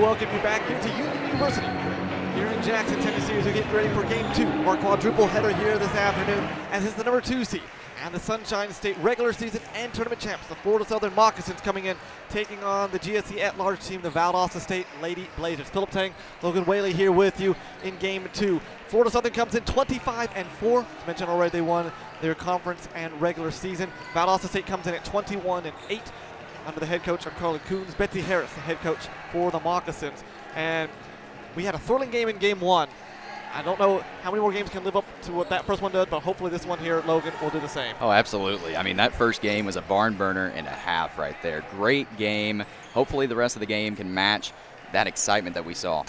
welcome you back here to Union University. Here in Jackson, Tennessee, as we get ready for Game 2, our quadruple header here this afternoon, as it's the number 2 seed and the Sunshine State regular season and tournament champs, the Florida Southern Moccasins, coming in, taking on the GSC at-large team, the Valdosta State Lady Blazers. Philip Tang, Logan Whaley here with you in Game 2. Florida Southern comes in 25-4. As mentioned already, they won their conference and regular season. Valdosta State comes in at 21-8. Under the head coach of Carly Coons, Betsy Harris, the head coach for the Moccasins. And we had a thrilling game in Game 1. I don't know how many more games can live up to what that first one did, but hopefully this one here, Logan, will do the same. Oh, absolutely. I mean, that first game was a barn burner and a half right there. Great game. Hopefully the rest of the game can match that excitement that we saw.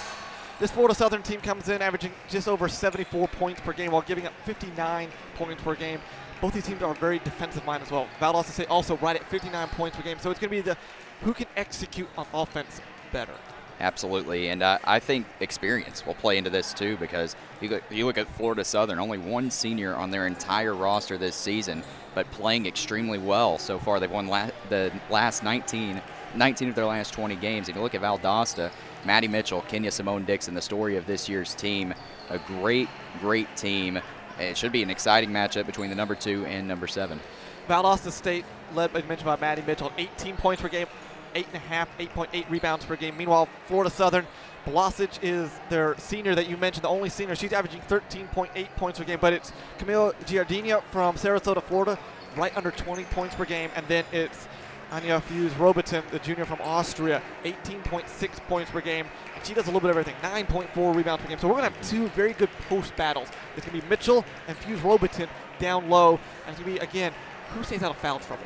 This Florida Southern team comes in averaging just over 74 points per game while giving up 59 points per game. Both these teams are very defensive minded as well. Valdosta State also right at 59 points per game. So it's going to be the who can execute on offense better. Absolutely, and I think experience will play into this too, because you look at Florida Southern, only one senior on their entire roster this season, but playing extremely well so far. They've won the last 19 of their last 20 games. If you look at Valdosta, Maddie Mitchell, Kenya Simone Dixon, the story of this year's team, a great, great team. It should be an exciting matchup between the number 2 and number 7. Valdosta State, led, as mentioned by Maddie Mitchell, 18 points per game, 8.8 rebounds per game. Meanwhile, Florida Southern, Blosage is their senior that you mentioned, the only senior. She's averaging 13.8 points per game, but it's Camille Giardina from Sarasota, Florida, right under 20 points per game. And then it's Anya Fuse-Robertson, the junior from Austria, 18.6 points per game. And she does a little bit of everything, 9.4 rebounds per game. So we're going to have two very good post battles. It's going to be Mitchell and Fuse-Robertson down low. And it's going to be, again, who stays out of foul trouble?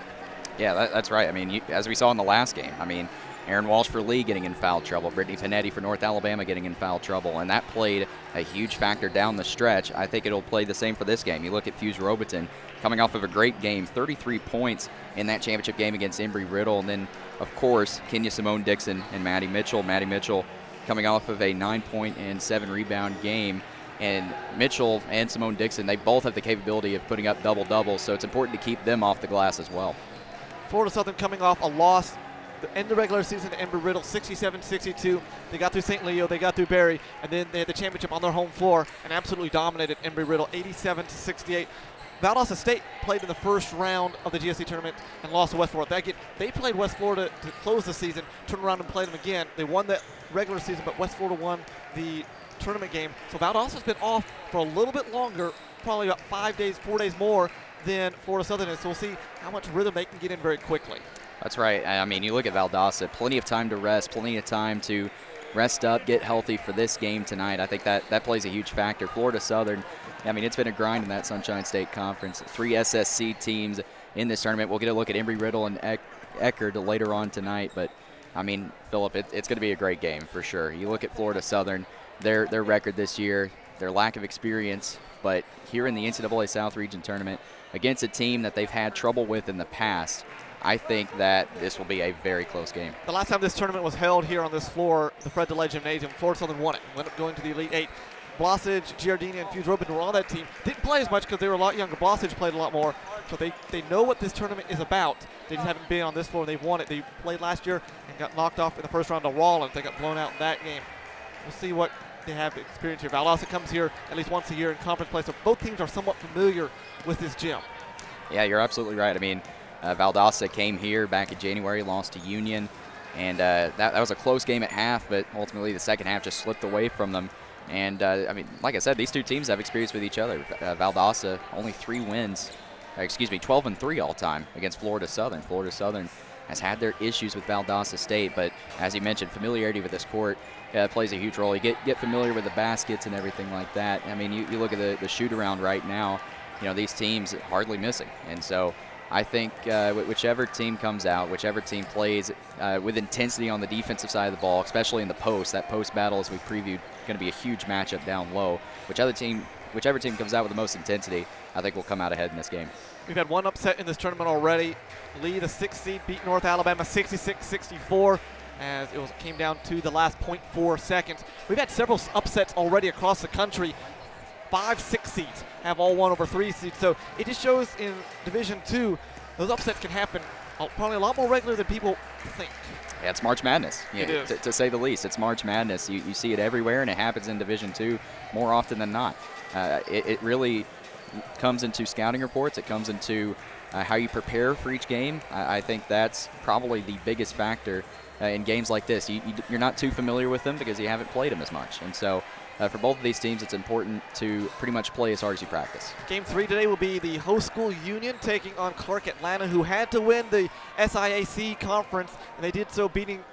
Yeah, that's right. I mean, as we saw in the last game, I mean, Aaron Walsh for Lee getting in foul trouble, Brittany Panetti for North Alabama getting in foul trouble, and that played a huge factor down the stretch. I think it'll play the same for this game. You look at Fuse-Robertson coming off of a great game, 33 points in that championship game against Embry-Riddle, and then, of course, Kenya Simone Dixon and Maddie Mitchell. Maddie Mitchell coming off of a 9-point and 7-rebound game. And Mitchell and Simone Dixon, they both have the capability of putting up double-doubles, so it's important to keep them off the glass as well. Florida Southern coming off a loss the end of the regular season to Embry-Riddle, 67-62. They got through St. Leo, they got through Berry, and then they had the championship on their home floor and absolutely dominated Embry-Riddle, 87-68. Valdosta State played in the first round of the GSC tournament and lost to West Florida. They played West Florida to close the season, turned around and played them again. They won the regular season, but West Florida won the tournament game. So Valdosta's been off for a little bit longer, probably about 4 days more than Florida Southern is. So we'll see how much rhythm they can get in very quickly. That's right. I mean, you look at Valdosta, plenty of time to rest, plenty of time to rest up, get healthy for this game tonight. I think that plays a huge factor. Florida Southern, I mean, it's been a grind in that Sunshine State Conference. 3 SSC teams in this tournament. We'll get a look at Embry-Riddle and Eckerd later on tonight. But, I mean, Philip, it's going to be a great game for sure. You look at Florida Southern, their record this year, their lack of experience, but here in the NCAA South Region Tournament, against a team that they've had trouble with in the past, I think that this will be a very close game. The last time this tournament was held here on this floor, the Fred DeLay Gymnasium, Florida Southern won it, went up going to the Elite 8. Blosage, Giardina, and Fuse-Robertson were on that team. Didn't play as much because they were a lot younger. Blosage played a lot more, so they know what this tournament is about. They just haven't been on this floor. They've won it. They played last year and got knocked off in the first round to Rollins. They got blown out in that game. We'll see what they have experience here. Valdosta comes here at least once a year in conference play, so both teams are somewhat familiar with this gym. Yeah, you're absolutely right. I mean, Valdosta came here back in January, lost to Union, and that was a close game at half, but ultimately the second half just slipped away from them. And, I mean, like I said, these two teams have experience with each other. Valdosta, only 3 wins, 12-3 all time against Florida Southern. Florida Southern has had their issues with Valdosta State, but as you mentioned, familiarity with this court plays a huge role. You get familiar with the baskets and everything like that. I mean, you look at the shoot-around right now, you know, these teams hardly missing. And so I think whichever team comes out, whichever team plays with intensity on the defensive side of the ball, especially in the post, that post battle, as we previewed, going to be a huge matchup down low. Whichever team comes out with the most intensity, I think will come out ahead in this game. We've had one upset in this tournament already. Lee, the 6th seed, beat North Alabama 66-64 as it came down to the last 0.4 seconds. We've had several upsets already across the country. 5, 6 seeds have all won over 3 seeds. So it just shows in Division II, those upsets can happen probably a lot more regular than people think. Yeah, it's March Madness, It is. to say the least. It's March Madness. You see it everywhere, and it happens in Division II more often than not. It really comes into scouting reports. It comes into how you prepare for each game. I think that's probably the biggest factor in games like this. You're not too familiar with them because you haven't played them as much. And so for both of these teams, it's important to pretty much play as hard as you practice. Game 3 today will be the host school Union taking on Clark Atlanta, who had to win the SIAC conference, and they did so beating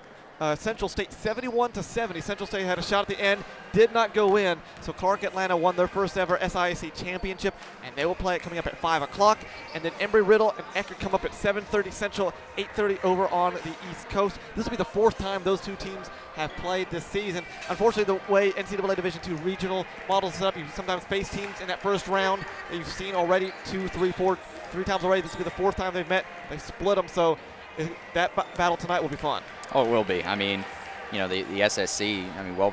Central State 71-70. Central State had a shot at the end, did not go in, so Clark Atlanta won their first ever SIAC championship, and they will play it coming up at 5 o'clock. And then Embry-Riddle and Eckerd come up at 7:30 Central, 8:30 over on the East Coast. This will be the 4th time those two teams have played this season. Unfortunately, the way NCAA Division II regional models set up, you sometimes face teams in that first round that you've seen already 2, 3, 4, 3 times already. This will be the 4th time they've met. They split them, so that battle tonight will be fun. Oh, it will be. I mean, you know, the SSC, I mean, well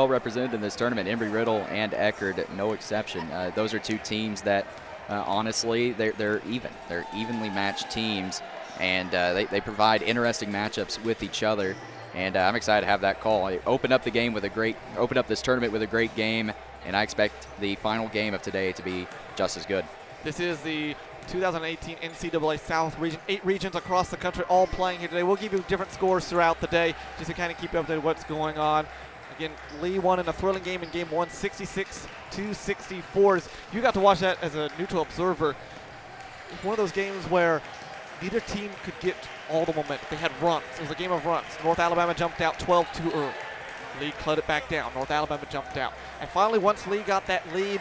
represented in this tournament. Embry-Riddle and Eckerd, no exception. Those are two teams that, honestly, they're even. They're evenly matched teams, and they provide interesting matchups with each other. And I'm excited to have that call. I open up this tournament with a great game, and I expect the final game of today to be just as good. This is the 2018 NCAA South region. 8 regions across the country all playing here today. We'll give you different scores throughout the day just to kind of keep you updated what's going on. Again, Lee won in a thrilling game in game 1, 66-64. You got to watch that as a neutral observer. It's one of those games where neither team could get all the momentum. They had runs. It was a game of runs. North Alabama jumped out 12-2 early. Lee cut it back down. North Alabama jumped out. And finally, once Lee got that lead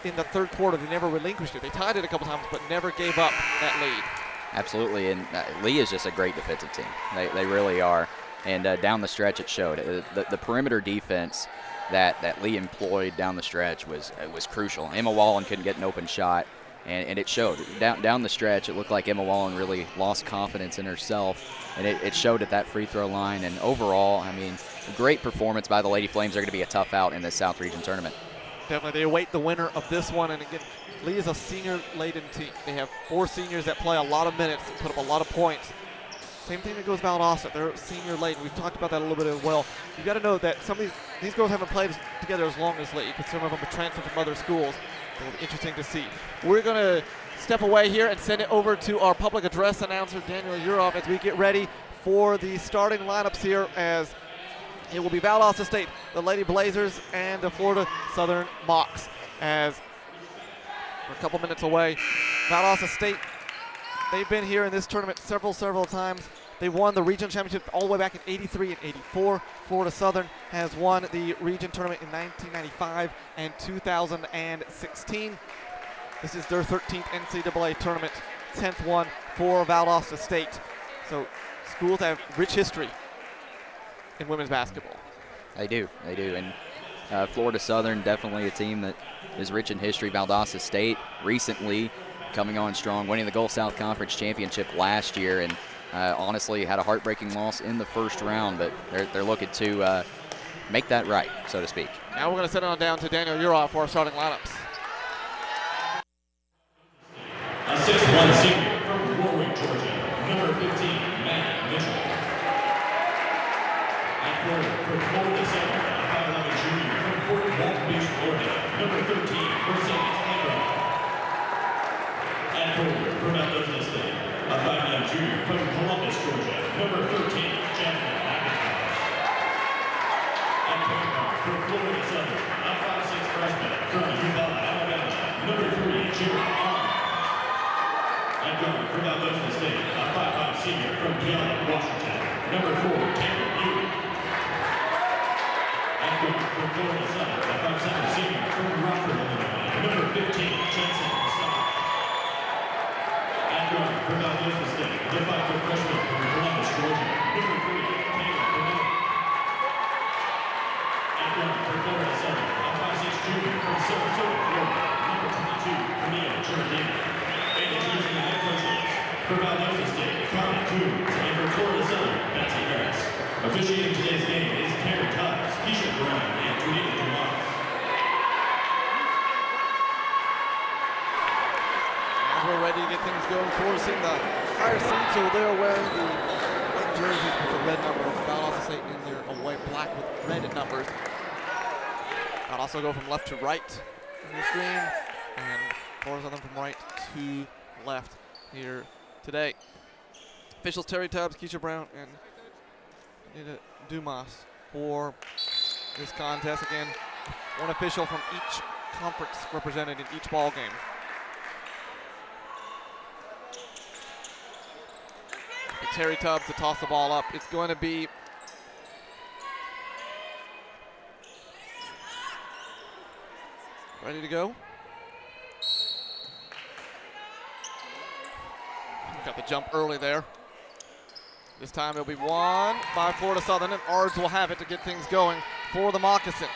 in the 3rd quarter, they never relinquished it. They tied it a couple times, but never gave up that lead. Absolutely, and Lee is just a great defensive team. They really are. And down the stretch, it showed. The perimeter defense that Lee employed down the stretch was crucial. Emma Wallen couldn't get an open shot, and it showed. Down the stretch, it looked like Emma Wallen really lost confidence in herself, and it showed at that free throw line. And overall, I mean, a great performance by the Lady Flames. They're going to be a tough out in this South Region tournament. Definitely, they await the winner of this one. And again, Lee is a senior-laden team. They have 4 seniors that play a lot of minutes, put up a lot of points. Same thing that goes Valdosta. They're senior-laden. We've talked about that a little bit as well. You've got to know that some of these girls haven't played together as long as Lee, because some of them are transferred from other schools. It'll be interesting to see. We're going to step away here and send it over to our public address announcer, Daniel Uroff, as we get ready for the starting lineups here, as it will be Valdosta State, the Lady Blazers, and the Florida Southern Mocs. As we're a couple minutes away, Valdosta State, they've been here in this tournament several times. They won the region championship all the way back in '83 and '84. Florida Southern has won the region tournament in 1995 and 2016. This is their 13th NCAA tournament, 10th one for Valdosta State. So schools have rich history in women's basketball. They do, and Florida Southern, definitely a team that is rich in history. Valdosta State recently coming on strong, winning the Gulf South Conference Championship last year, and honestly had a heartbreaking loss in the first round, but they're looking to make that right, so to speak. Now we're going to send it on down to Daniel Uroff for our starting lineups. A 6'1" senior from Warwick, Georgia, number 15, Matt Mitchell. At forward for Florida Southern, a 5'11" junior from Fort Walton Beach, Florida, number 13, Mercedes Playground. At forward for Valdosta State, a 5'9" junior from Columbus, Georgia, number 13, Jasmine McIntosh. At point guard for Florida Southern, a 5'6" freshman from Uvalde, Alabama, number 3, Jared Arnold. At guard for Valdosta State, a 5'5" senior from Peoria, Washington, number 4, Taylor Ewing. At guard for Florida Southern, a 5'7" senior from Rockford, Illinois, number 15, Jensen Mustafa. At guard for Valdosta State, the 5' freshman from Columbus, Georgia, number 3, Taylor Burnett. At guard for Florida Southern, a 5'6" junior from Sarasota, Florida, number 22, Camille Giordano. And introducing the head coaches for Valdosta State, Carmen Coons, and for Florida Southern, Betsy Harris. Officiating today's game is Carrie Tiles, Keisha Brown, and Juanita Dumas. As we're ready to get things going, forcing the higher seed, so they're wearing the white jerseys with the red numbers. Valdosta State in their white black with red numbers. I'll also go from left to right on your screen, and Florida Southern from right to left here today. Officials Terry Tubbs, Keisha Brown, and Nita Dumas for this contest. Again, one official from each conference represented in each ball game. For Terry Tubbs to toss the ball up. It's going to be ready to go. Got the jump early there. This time it'll be won by Florida Southern, and Ards will have it to get things going for the Moccasins.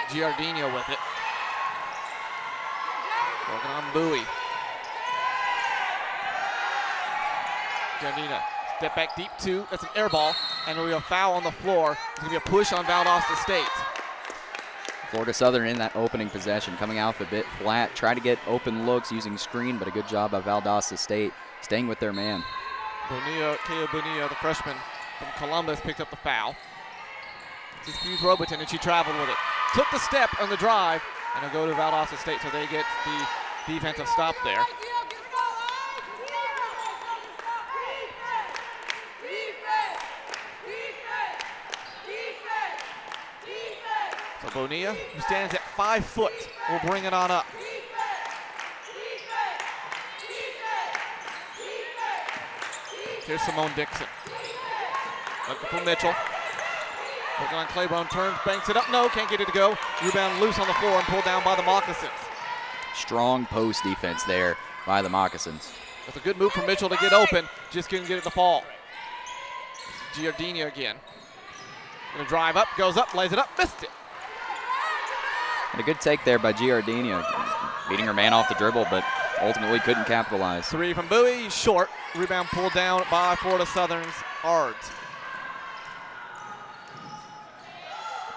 Giardino with it. Working on Bowie. Giardino, step back deep two. That's an air ball, and there'll be a foul on the floor. It's going to be a push on Valdosta State. Florida Southern in that opening possession, coming out a bit flat, try to get open looks using screen, but a good job by Valdosta State staying with their man. Bonilla, the freshman from Columbus, picked up the foul. This is Hughes Robertson, and she traveled with it. Took the step on the drive, and it'll go to Valdosta State, so they get the defensive stop there. So Bonilla, who stands at 5 foot, will bring it on up. Here's Simone Dixon. Looking for Mitchell. Looking on Claiborne, turns, banks it up. No, can't get it to go. Rebound loose on the floor and pulled down by the Moccasins. Strong post defense there by the Moccasins. That's a good move from Mitchell to get open. Just couldn't get it to fall. Giardini again. Gonna drive up, goes up, lays it up, missed it. And a good take there by Giardino, beating her man off the dribble, but ultimately couldn't capitalize. Three from Bowie, short. Rebound pulled down by Florida Southern's Ards.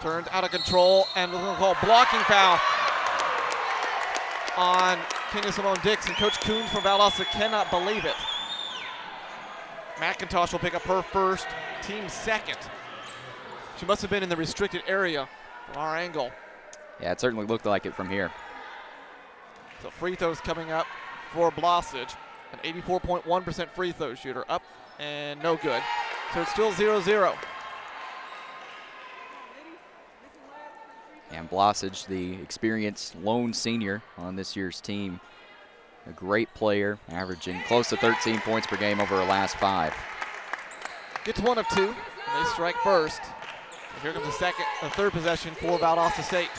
Turned out of control, and we're going to call blocking foul on Kenya Simone Dixon. Coach Coons from Valdosta cannot believe it. McIntosh will pick up her first, team second. She must have been in the restricted area from our angle. Yeah, it certainly looked like it from here. So free throws coming up for Blosage. An 84.1% free throw shooter, up and no good. So it's still 0-0. And Blosage, the experienced lone senior on this year's team, a great player, averaging close to 13 points per game over her last 5. Gets one of two, and they strike first. And here comes the third possession for Valdosta State.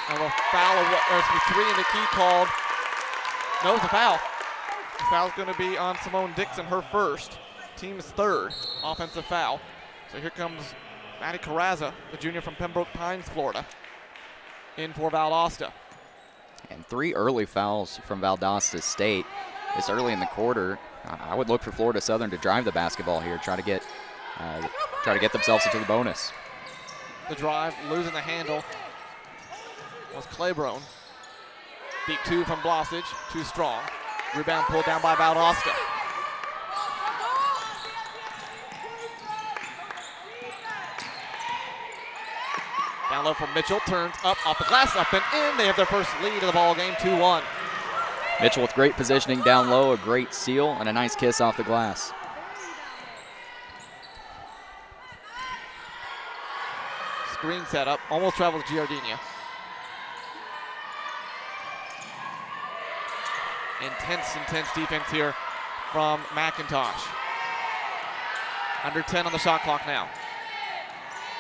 And a foul, or it's 3 in the key called. No, it's a foul. The foul's going to be on Simone Dixon, her first. Team's third offensive foul. So here comes Maddie Carrazza, the junior from Pembroke Pines, Florida, in for Valdosta. And 3 early fouls from Valdosta State. This early in the quarter, I would look for Florida Southern to drive the basketball here, try to get themselves into the bonus. The drive, losing the handle, was Claiborne. Deep 2 from Blosage, too strong. Rebound pulled down by Valdosta. Down low from Mitchell, turns up, off the glass, up and in. They have their first lead of the ball game, 2-1. Mitchell with great positioning down low, a great seal, and a nice kiss off the glass. Screen set up, almost travels Giardini. Intense defense here from McIntosh. Under 10 on the shot clock now.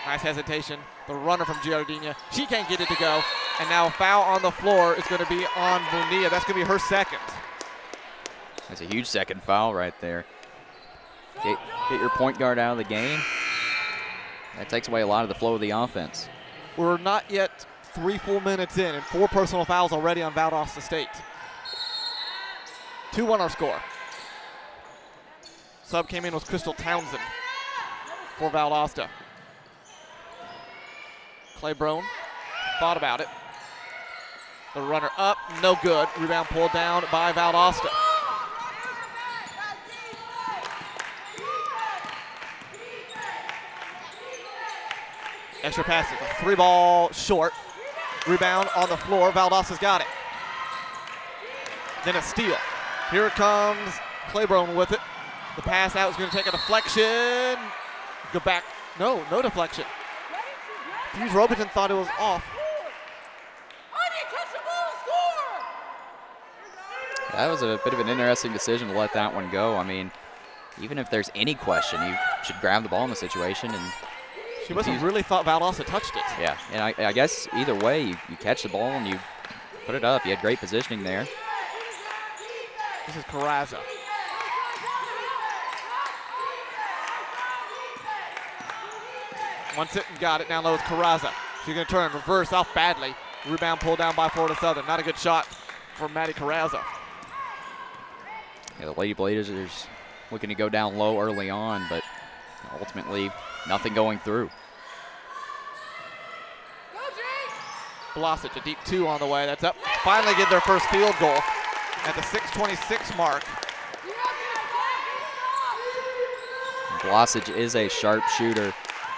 Nice hesitation. The runner from Giardini. She can't get it to go. And now a foul on the floor is going to be on Bonilla. That's going to be her second. That's a huge second foul right there. Get your point guard out of the game. That takes away a lot of the flow of the offense. We're not yet 3 full minutes in, and 4 personal fouls already on Valdosta State. 2-1 our score. Sub came in was Crystal Townsend for Valdosta. Claiborne thought about it. The runner up, no good. Rebound pulled down by Valdosta. Extra passes, a 3-ball short. Rebound on the floor, Valdosta's got it. Then a steal. Here comes Claiborne with it. The pass out is going to take a deflection. Go back, no deflection. Hughes Robertson thought it was off. That was a bit of an interesting decision to let that one go. I mean, even if there's any question, you should grab the ball in the situation. And she must have really thought Valdosta touched it. Yeah, and I guess either way, you catch the ball and you put it up. You had great positioning there. This is Carrazza. Wants it and got it. Down low is Carrazza. She's going to turn, reverse off badly. Rebound pulled down by Florida Southern. Not a good shot for Maddie Carrazza. Yeah, the Lady Blazers looking to go down low early on, but ultimately nothing going through. Blasic, a deep 2 on the way. That's up. Finally get their first field goal at the 6:26 mark. Blasic is a sharp shooter.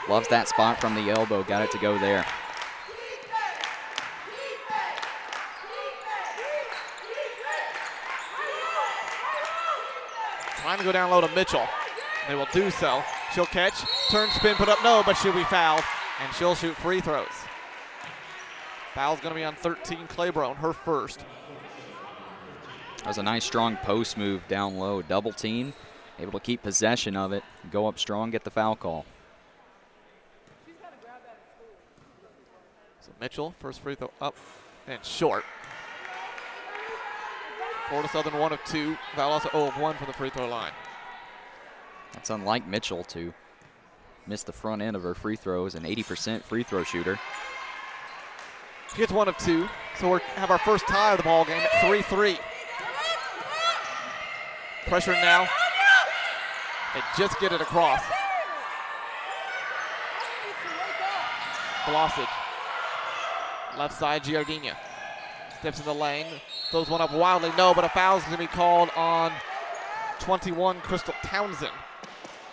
Loves that spot from the elbow. Got it to go there. Trying to go down low to Mitchell. They will do so. She'll catch, turn, spin, put up, no, but she'll be fouled, and she'll shoot free throws. Foul's going to be on 13, Claiborne, her first. That was a nice, strong post move down low. Double team, able to keep possession of it, go up strong, get the foul call. So Mitchell, first free throw up and short. Florida Southern 1 of 2. Valdosta 0 of 1 from the free throw line. That's unlike Mitchell to miss the front end of her free throws, an 80% free throw shooter. She gets 1 of 2, so we have our first tie of the ball game at 3-3. Pressure now. They just get it across. Blasic. Left side, Giardina. Steps in the lane, throws one up wildly, no, but a foul's going to be called on 21, Crystal Townsend.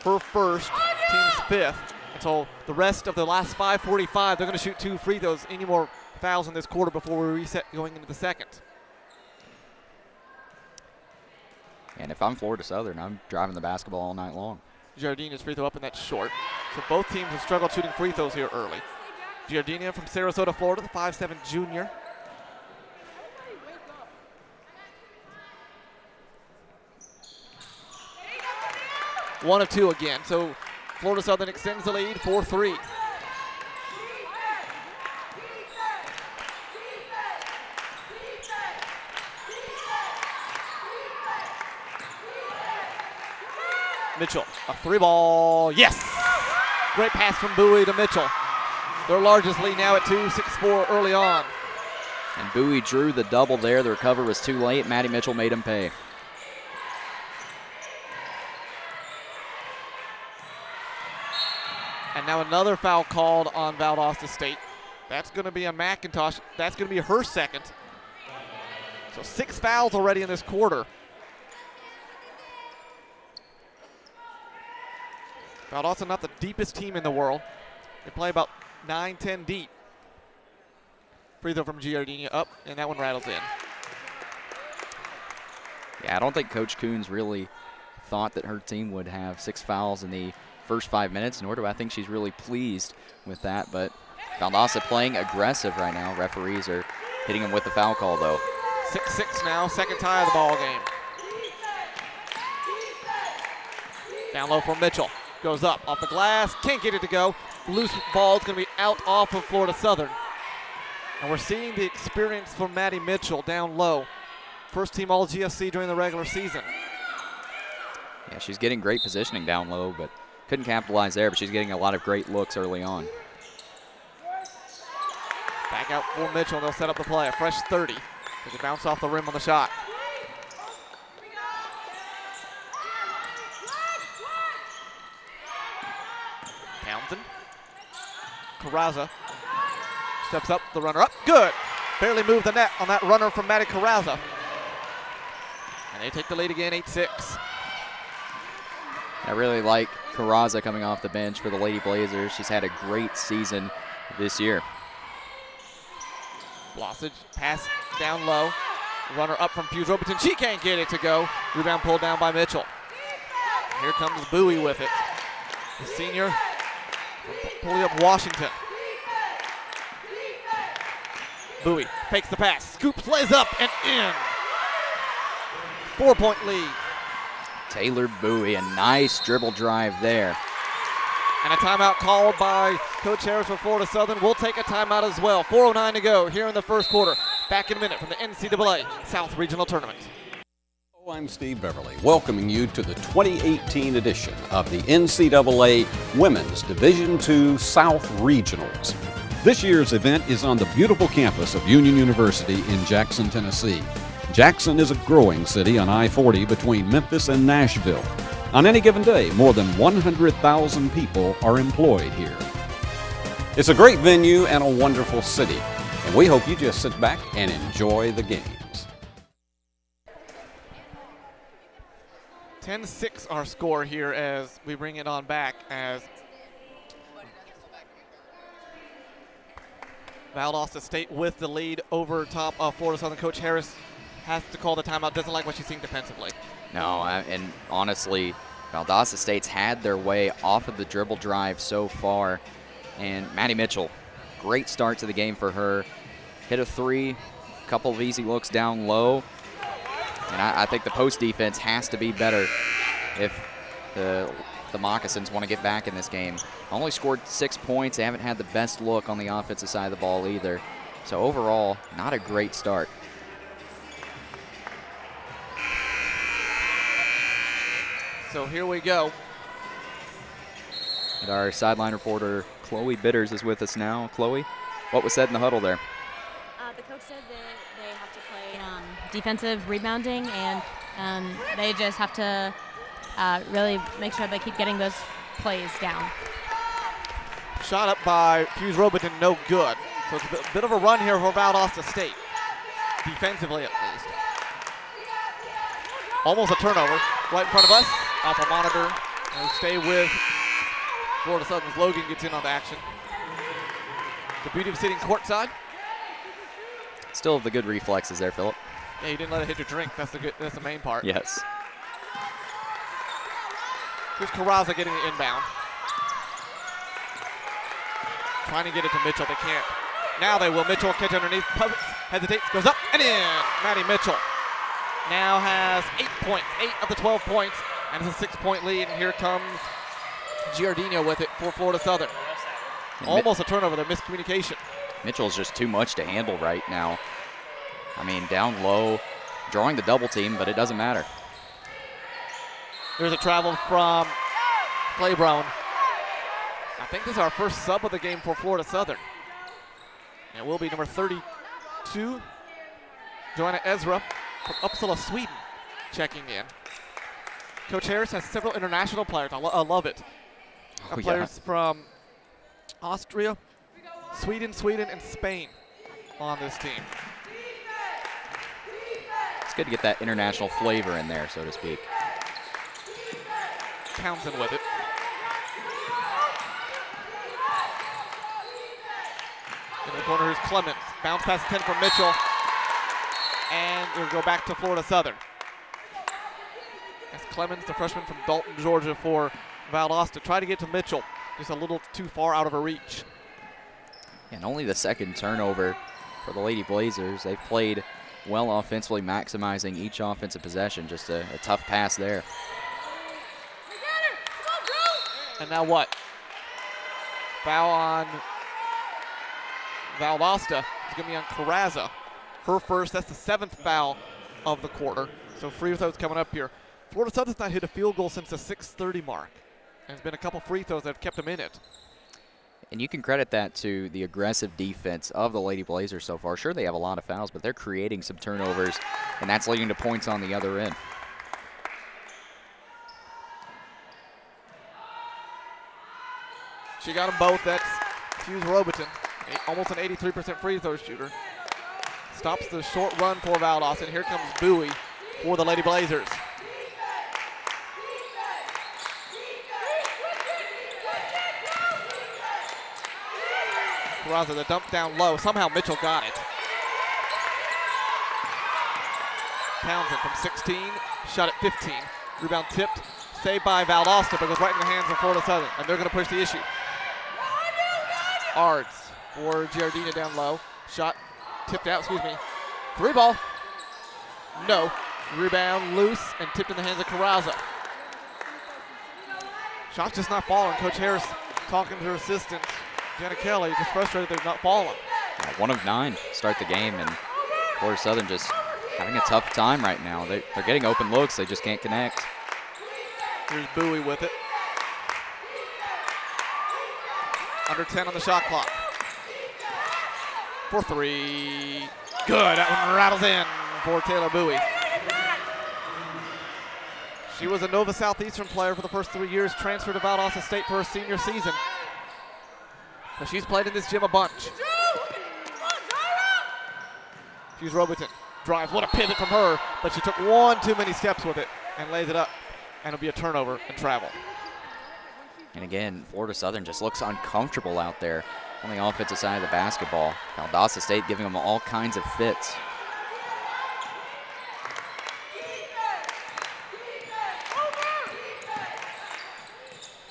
Her first, team's 5th. Until the rest of the last 5:45, they're going to shoot 2 free throws. Any more fouls in this quarter before we reset going into the second. And if I'm Florida Southern, I'm driving the basketball all night long. Giardina's free throw up, and that's short. So both teams have struggled shooting free throws here early. Giardina from Sarasota, Florida, the 5'7" junior. One of 2 again, so Florida Southern extends the lead, 4-3. Mitchell, a 3-ball, yes! Great pass from Bowie to Mitchell. Their largest lead now at 2, 6-4 early on. And Bowie drew the double there. The recovery was too late. Maddie Mitchell made him pay. And now another foul called on Valdosta State. That's going to be on McIntosh. That's going to be her second. So 6 fouls already in this quarter. Valdosta not the deepest team in the world. They play about 9-10 deep. Free throw from Giardina up, and that one rattles in. Yeah, I don't think Coach Coons really thought that her team would have 6 fouls in the first 5 minutes, nor do I think she's really pleased with that. But Valdosta playing aggressive right now. Referees are hitting them with the foul call, though. 6-6 now, second tie of the ball game. Down low for Mitchell. Goes up off the glass, can't get it to go. Loose ball is going to be out off of Florida Southern. And we're seeing the experience from Maddie Mitchell down low. First team all GSC during the regular season. Yeah, she's getting great positioning down low, but couldn't capitalize there, but she's getting a lot of great looks early on. Back out for Mitchell, they'll set up the play. A fresh 30 as it bounced off the rim on the shot. Townsend. Carraza steps up, the runner up. Good. Barely moved the net on that runner from Maddie Carraza. And they take the lead again, 8-6. I really like Carraza coming off the bench for the Lady Blazers. She's had a great season this year. Blossage, pass down low. Runner up from Fuse Robertson. She can't get it to go. Rebound pulled down by Mitchell. Here comes Bowie with it. The senior pulling up Washington. Bowie fakes the pass. Scoops, lays up and in. 4-point lead. Taylor Bowie, a nice dribble drive there. And a timeout called by Coach Harris for Florida Southern. We'll take a timeout as well. 4:09 to go here in the first quarter. Back in a minute from the NCAA South Regional Tournament. I'm Steve Beverly, welcoming you to the 2018 edition of the NCAA Women's Division II South Regionals. This year's event is on the beautiful campus of Union University in Jackson, Tennessee. Jackson is a growing city on I-40 between Memphis and Nashville. On any given day, more than 100,000 people are employed here. It's a great venue and a wonderful city, and we hope you just sit back and enjoy the games. 10-6 our score here as we bring it on back as Valdosta State with the lead over top of Florida Southern. Coach Harris has to call the timeout, doesn't like what she's seeing defensively. No, and honestly, Valdosta State's had their way off of the dribble drive so far. And Maddie Mitchell, great start to the game for her. Hit a three, a couple of easy looks down low. And I think the post defense has to be better if the Moccasins want to get back in this game. Only scored 6 points. They haven't had the best look on the offensive side of the ball either. So overall, not a great start. So here we go. And our sideline reporter, Chloe Bitters, is with us now. Chloe, what was said in the huddle there? The coach said that they have to play defensive rebounding, and they just have to really make sure they keep getting those plays down. Shot up by Fuse Robertson, no good. So it's a bit of a run here for Valdosta State, defensively at least. Almost a turnover right in front of us. Off a monitor. And we stay with Florida Southern's Logan gets in on the action. The beauty of sitting courtside. Still have the good reflexes there, Philip. Yeah, you didn't let it hit your drink. That's the main part. Yes. Here's Carraza getting the inbound. Trying to get it to Mitchell. They can't. Now they will. Mitchell catch underneath. Hesitates. Goes up and in. Maddie Mitchell now has 8 points. 8 of the 12 points. And it's a 6-point lead. And here comes Giardino with it for Florida Southern. Almost a turnover there. Miscommunication. Mitchell's just too much to handle right now. I mean, down low, drawing the double team, but it doesn't matter. There's a travel from Clay Brown. I think this is our first sub of the game for Florida Southern. And it will be number 32, Joanna Ezra from Uppsala, Sweden, checking in. Coach Harris has several international players. I love it. Players from Austria, Sweden, and Spain on this team. It's good to get that international flavor in there, so to speak. Townsend with it. In the corner, here's Clemens. Bounce pass 10 from Mitchell. And we'll go back to Florida Southern. That's Clemens, the freshman from Dalton, Georgia for Valdosta. Try to get to Mitchell. Just a little too far out of her reach. And only the second turnover for the Lady Blazers. They've played well offensively, maximizing each offensive possession. Just a tough pass there. And now what? Foul on Valdosta. It's going to be on Carraza. Her first. That's the 7th foul of the quarter. So free throws coming up here. Florida Southern's not hit a field goal since the 6:30 mark. And there's been a couple free throws that have kept them in it. And you can credit that to the aggressive defense of the Lady Blazers so far. Sure, they have a lot of fouls, but they're creating some turnovers, and that's leading to points on the other end. She got them both. That's Hughes Robertson, almost an 83% free throw shooter. Stops the short run for Valdosta, and here comes Bowie for the Lady Blazers. Peraza, the dump down low. Somehow Mitchell got it. Townsend from 16, shot at 15. Rebound tipped, saved by Valdosta, but goes right in the hands of Florida Southern, and they're going to push the issue. Ards for Giardina down low. Shot tipped out, Three ball. No. Rebound loose and tipped in the hands of Carrazza. Shot's just not falling. Coach Harris talking to her assistant, Jenna Kelly, just frustrated they're not falling. 1 of 9 to start the game, and Florida Southern just having a tough time right now. They're getting open looks, they just can't connect. Here's Bowie with it. Under 10 on the shot clock. For 3. Good, that one rattles in for Taylor Bowie. She was a Nova Southeastern player for the first 3 years, transferred to Valdosta State for her senior season. But she's played in this gym a bunch. Hughes Robertson drives, what a pivot from her, but she took one too many steps with it and lays it up, and it'll be a turnover and travel. And again, Florida Southern just looks uncomfortable out there on the offensive side of the basketball. Valdosta State giving them all kinds of fits.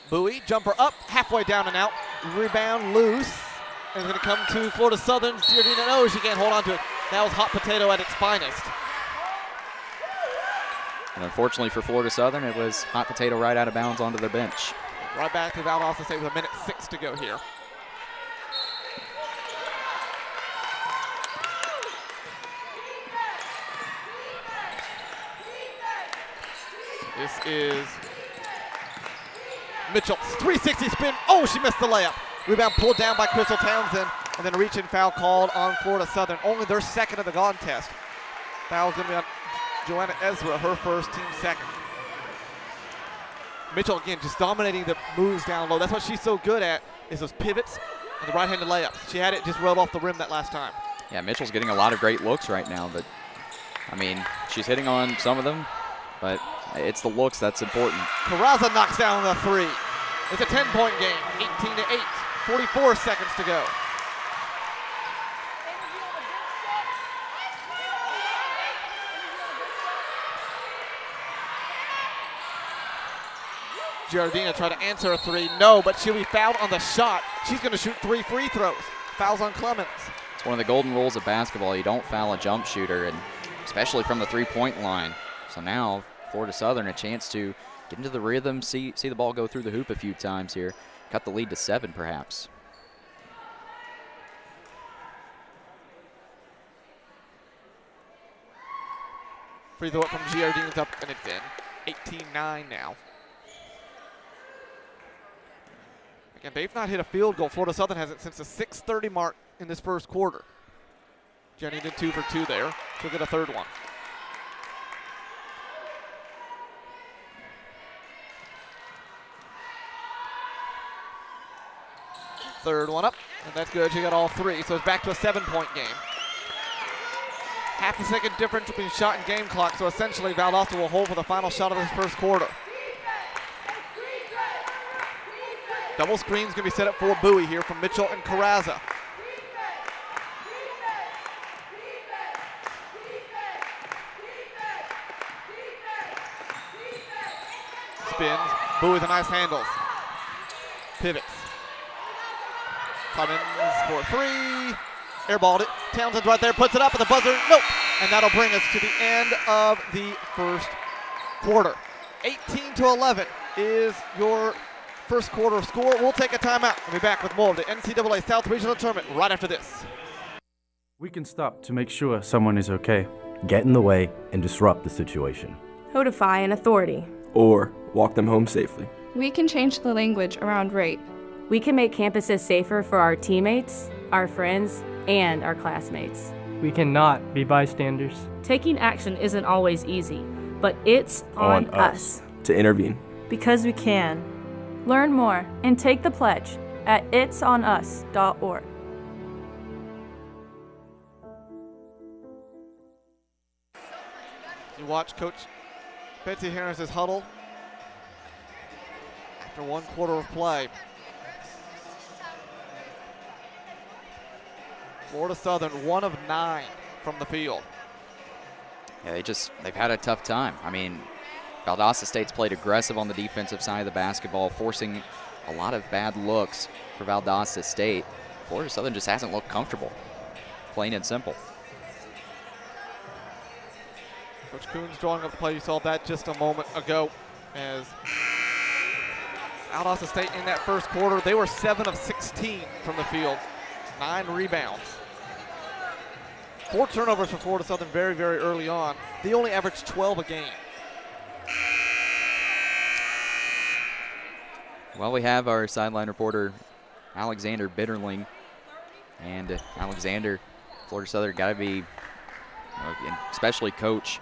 Bowie, jumper up, halfway down and out. Rebound loose. And it's going to come to Florida Southern. Giardina, no, she can't hold on to it. That was hot potato at its finest. And unfortunately for Florida Southern, it was hot potato right out of bounds onto their bench. Right back to Valdosta State with 1:06 to go here. This is Mitchell, 360 spin. Oh, she missed the layup. Rebound pulled down by Crystal Townsend, and then a reach-in foul called on Florida Southern. Only their second of the contest. Foul's going to be on Joanna Ezra, her first, team second. Mitchell, again, just dominating the moves down low. That's what she's so good at, is those pivots and the right-handed layups. She had it just rolled off the rim that last time. Yeah, Mitchell's getting a lot of great looks right now, but, I mean, she's hitting on some of them, but it's the looks that's important. Carrazza knocks down the 3. It's a 10-point game, 18-8, 44 seconds to go. Giardina tried to answer a 3. No, but she'll be fouled on the shot. She's going to shoot 3 free throws. Fouls on Clemens. It's one of the golden rules of basketball. You don't foul a jump shooter, and especially from the three-point line. So now Florida Southern a chance to get into the rhythm, see the ball go through the hoop a few times here. Cut the lead to 7 perhaps. Free throw from Giardina's up, and it's in. 18-9 now. Again, they've not hit a field goal. Florida Southern hasn't since the 6:30 mark in this first quarter. Jenny did 2 for 2 there. She'll get a third one. Third one up, and that's good. She got all 3, so it's back to a 7-point game. Half a second difference between shot and game clock, so essentially Valdosta will hold for the final shot of this first quarter. Double screen's going to be set up for Bowie here from Mitchell and Carrazza. Spins. Bowie's a nice handles. Pivots. Clemens for 3. Airballed it. Townsend's right there, puts it up at the buzzer. Nope. And that'll bring us to the end of the first quarter. 18-11 is your first quarter score. We'll take a timeout. We'll be back with more of the NCAA South Regional Tournament right after this. We can stop to make sure someone is okay. Get in the way and disrupt the situation. Notify an authority. Or walk them home safely. We can change the language around rape. We can make campuses safer for our teammates, our friends, and our classmates. We cannot be bystanders. Taking action isn't always easy, but it's on us to intervene. because we can. Learn more and take the pledge. at itsonus.org. You watch Coach Betsy Harris's huddle after 1 quarter of play. Florida Southern 1 of 9 from the field. Yeah, they've had a tough time. I mean, Valdosta State's played aggressive on the defensive side of the basketball, forcing a lot of bad looks for Valdosta State. Florida Southern just hasn't looked comfortable, plain and simple. Coach Coons drawing up the play. You saw that just a moment ago as Valdosta State in that first quarter, they were 7 of 16 from the field, 9 rebounds. 4 turnovers for Florida Southern very, very early on. They only averaged 12 a game. Well, we have our sideline reporter, Alexander Bitterling. And Alexander, Florida Southern got to be, especially Coach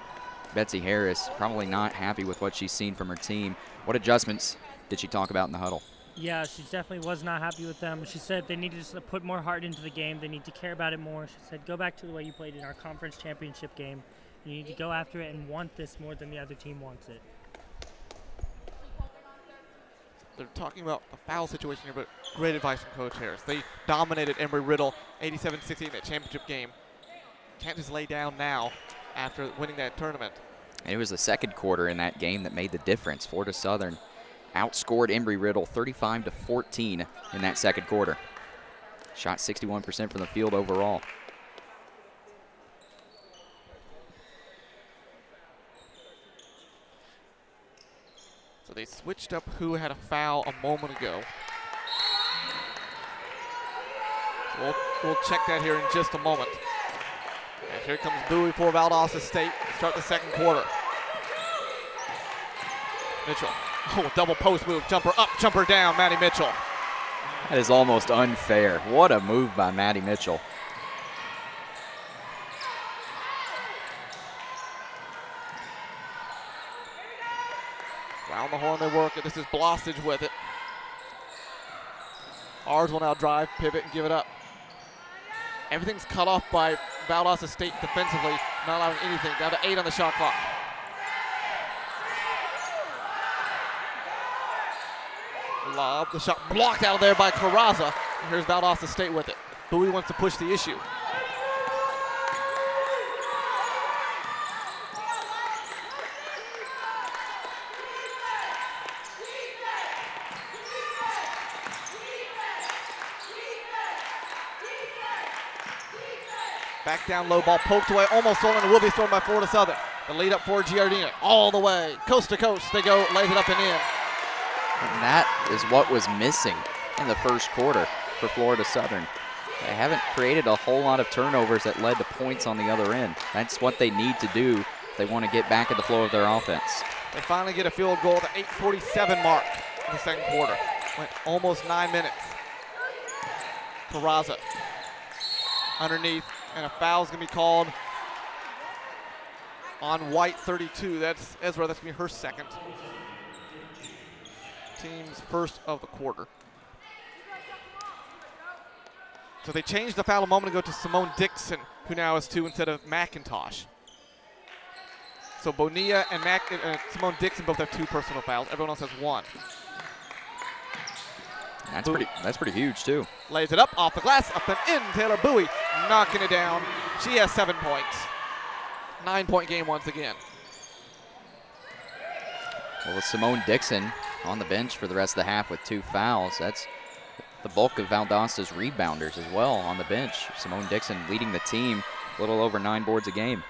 Betsy Harris, probably not happy with what she's seen from her team. What adjustments did she talk about in the huddle? Yeah, she definitely was not happy with them. She said they need to just put more heart into the game. They need to care about it more. She said, go back to the way you played in our conference championship game. You need to go after it and want this more than the other team wants it. They're talking about the foul situation here, but great advice from Coach Harris. They dominated Embry-Riddle 87-60 in that championship game. Can't just lay down now after winning that tournament. And it was the second quarter in that game that made the difference. Florida Southern outscored Embry-Riddle 35-14 in that second quarter. Shot 61% from the field overall. So they switched up who had a foul a moment ago. We'll check that here in just a moment. And here comes Bowie for Valdosta State to start the second quarter. Mitchell, double post move, jumper up, jumper down, Maddie Mitchell. That is almost unfair. What a move by Maddie Mitchell. Round the horn they work it. This is Blostage with it. Ours will now drive, pivot, and give it up. Everything's cut off by Valdosta State defensively, not allowing anything. Down to 8 on the shot clock. Lob, the shot blocked out of there by Carraza. And here's Valdosta State with it. Bowie wants to push the issue. Back down low, ball poked away, almost stolen, and will be thrown by Florida Southern. The lead up for Giardina, all the way, coast to coast, they go, lays it up and in. And that is what was missing in the first quarter for Florida Southern. They haven't created a whole lot of turnovers that led to points on the other end. That's what they need to do if they want to get back in the flow of their offense. They finally get a field goal at the 8:47 mark in the second quarter. Went almost 9 minutes. Carraza underneath, and a foul's going to be called on White 32. That's Ezra, that's going to be her second. Team's first of the quarter. So they changed the foul a moment ago to Simone Dixon, who now has 2 instead of McIntosh. So Bonilla and Simone Dixon both have 2 personal fouls. Everyone else has 1. That's pretty huge too. Lays it up off the glass, up and in. Taylor Bowie knocking it down. She has 7 points. 9-point game once again. Well, with Simone Dixon on the bench for the rest of the half with 2 fouls, that's the bulk of Valdosta's rebounders as well on the bench. Simone Dixon leading the team a little over 9 boards a game.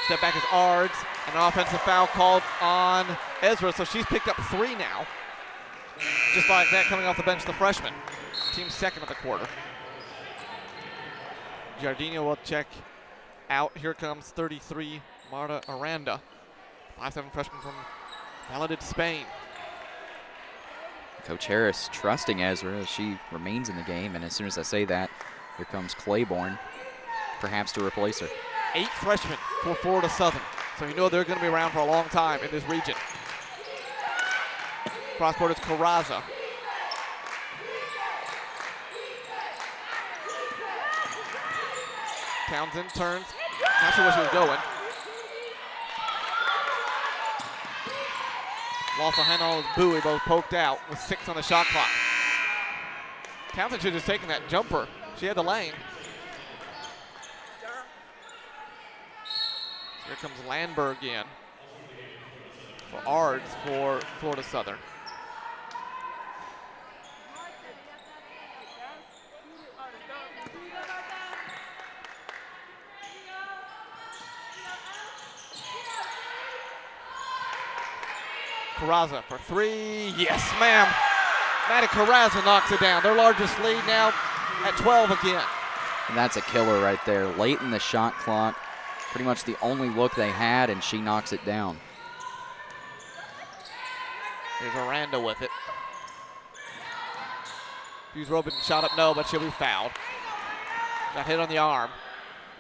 Step back is Ards, and an offensive foul called on Ezra, so she's picked up 3 now. Just like that, coming off the bench, the freshman. Team second of the quarter. Giardino will check out. Here comes 33, Marta Aranda. 5'7" freshman from Valladolid, Spain. Coach Harris trusting Ezra as she remains in the game, and as soon as I say that, here comes Claiborne, perhaps to replace her. 8 freshmen for Florida Southern, so you know they're going to be around for a long time in this region. Cross court is Carraza. Townsend turns. Not sure where she was going. Lost a handle with Bowie, both poked out with 6 on the shot clock. Townsend should have just taken that jumper. She had the lane. So here comes Landberg in for Ards for Florida Southern. Carraza for 3. Yes, ma'am. Maddie Carraza knocks it down. Their largest lead now at 12 again. And that's a killer right there. Late in the shot clock, pretty much the only look they had, and she knocks it down. Here's Aranda with it. Hughes Robin shot up, no, but she'll be fouled. Got hit on the arm.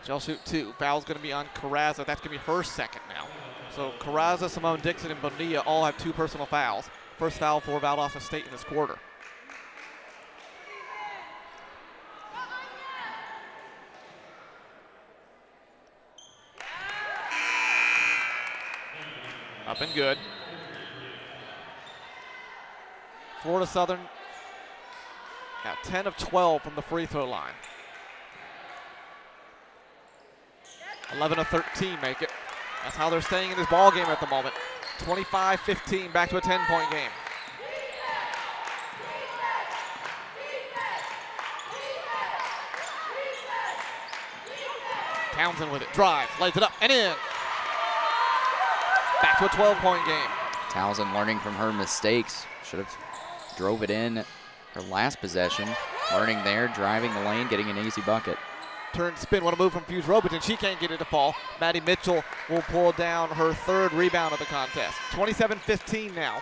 She'll shoot 2. Foul's going to be on Carraza. That's going to be her second now. So Carraza, Simone Dixon, and Bonilla all have 2 personal fouls. First foul for Valdosta State in this quarter. Up and good. Florida Southern now 10 of 12 from the free throw line. 11 of 13 make it. That's how they're staying in this ball game at the moment. 25-15, back to a 10-point game. Townsend with it, drives, lays it up and in. Back to a 12-point game. Townsend learning from her mistakes. Should have drove it in her last possession. Learning there, driving the lane, getting an easy bucket. Turn, spin, what a move from Fuse Robertson. She can't get it to fall. Maddie Mitchell will pull down her 3rd rebound of the contest. 27-15 now.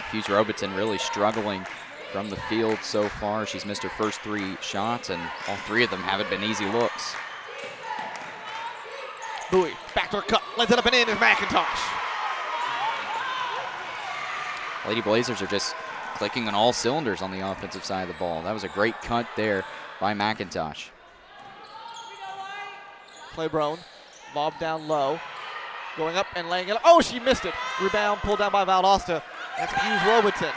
Fuse Robertson really struggling from the field so far. She's missed her first 3 shots, and all 3 of them haven't been easy looks. Bowie, backdoor cut, lets it up and in is McIntosh. Lady Blazers are just clicking on all cylinders on the offensive side of the ball. That was a great cut there by McIntosh. Claiborne, lob down low, going up and laying it up. Oh, she missed it. Rebound pulled down by Valdosta. That's Fuse Robertson.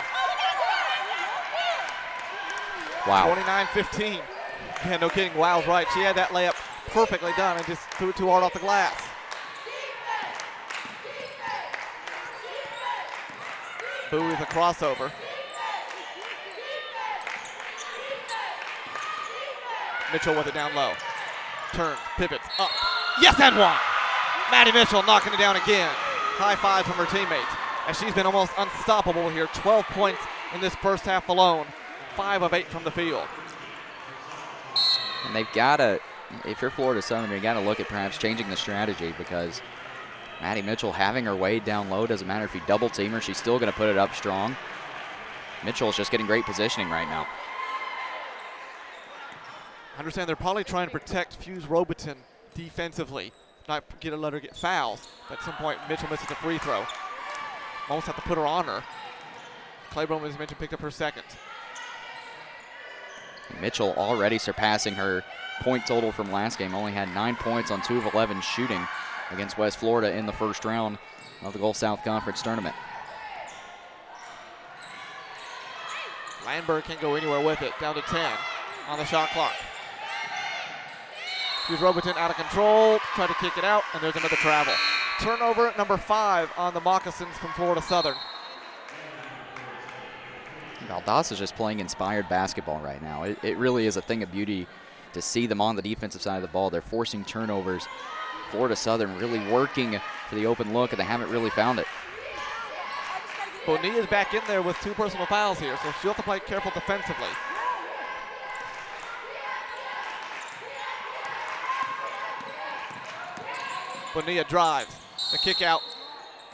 Wow. 29-15. Yeah, no kidding. Wow's right. She had that layup perfectly done and just threw it too hard off the glass. Bowie with a crossover. Mitchell with it down low. Turn, pivots, up. Yes, and one! Maddie Mitchell knocking it down again. High five from her teammates. As she's been almost unstoppable here. 12 points in this first half alone. 5 of 8 from the field. And they've got to, if you're Florida Southern, you've got to look at perhaps changing the strategy, because Maddie Mitchell having her way down low, doesn't matter if you double team her, she's still going to put it up strong. Mitchell's just getting great positioning right now. I understand they're probably trying to protect Fuse Robertson defensively, not let her get fouls. But at some point, Mitchell misses the free throw. Almost have to put her on her. Claiborne, as mentioned, picked up her second. Mitchell already surpassing her point total from last game. Only had 9 points on 2 of 11 shooting against West Florida in the first round of the Gulf South Conference tournament. Landberg can't go anywhere with it. Down to 10 on the shot clock. Fuse Robertson out of control. Tried to kick it out, and there's another travel. Turnover number 5 on the Moccasins from Florida Southern. Valdosta is just playing inspired basketball right now. It really is a thing of beauty to see them on the defensive side of the ball. They're forcing turnovers. Florida Southern really working for the open look, and they haven't really found it. Bonilla's back in there with 2 personal fouls here, so she'll have to play careful defensively. Bonilla drives, the kick out,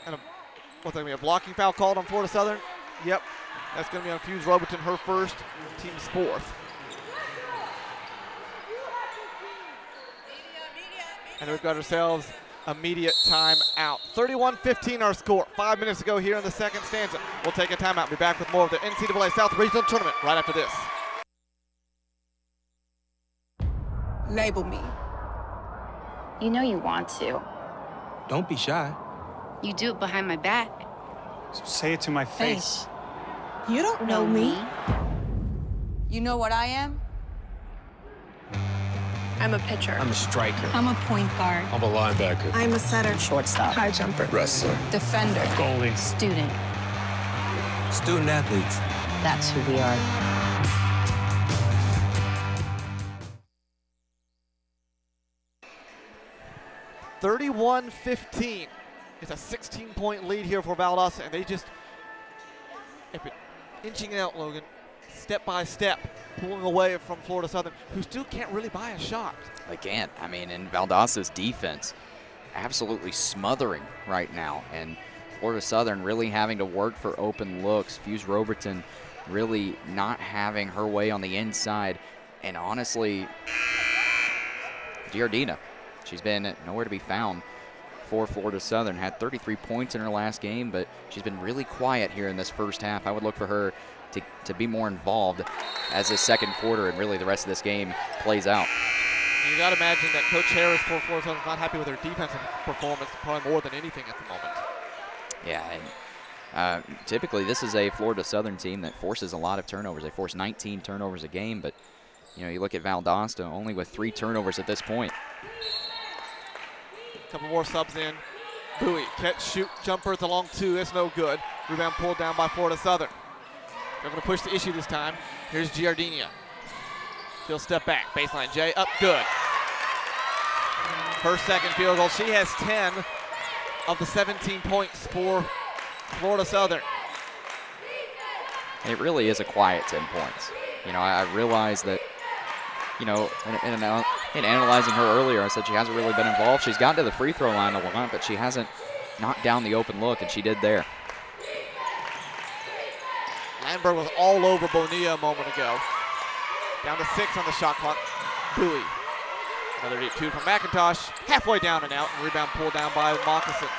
and what's that gonna be, a blocking foul called on Florida Southern? Yep, that's gonna be on Fuse Robertson, her first, team's 4th. And we've got ourselves immediate timeout. 31-15 our score. 5 minutes to go here in the second stanza. We'll take a timeout. Be back with more of the NCAA South Regional Tournament right after this. Label me. You know you want to. Don't be shy. You do it behind my back. So say it to my face. Hey, you don't know me. You know what I am? I'm a pitcher. I'm a striker. I'm a point guard. I'm a linebacker. I'm a setter. Shortstop. High jumper. Wrestler. Defender. Goalie. Student. Student athletes. That's who we are. (31-15). It's a 16-point lead here for Valdosta, and they just have been inching out, Logan, step by step, pulling away from Florida Southern, who still can't really buy a shot. They can't. I mean, in Valdosta's defense, absolutely smothering right now, and Florida Southern really having to work for open looks. Fuse Robertson really not having her way on the inside, and honestly, Giardina, she's been nowhere to be found for Florida Southern. Had 33 points in her last game, but she's been really quiet here in this first half. I would look for her to be more involved as this second quarter and really the rest of this game plays out. You got to imagine that Coach Harris for Florida Southern is not happy with her defensive performance, probably more than anything at the moment. Yeah, and typically this is a Florida Southern team that forces a lot of turnovers. They force 19 turnovers a game, but you know, you look at Valdosta only with 3 turnovers at this point. Couple more subs in. Bowie, catch, shoot, jumpers along 2. It's no good. Rebound pulled down by Florida Southern. They're going to push the issue this time. Here's Giardina. She'll step back. Baseline J up, good. Her second field goal. She has 10 of the 17 points for Florida Southern. It really is a quiet 10 points. You know, I realize that, you know, in analyzing her earlier, I said she hasn't really been involved. She's gotten to the free throw line a lot, but she hasn't knocked down the open look, and she did there. Landberg was all over Bonilla a moment ago. Down to 6 on the shot clock. Bowie. Another deep 2 from McIntosh. Halfway down and out, and rebound pulled down by Moccasins.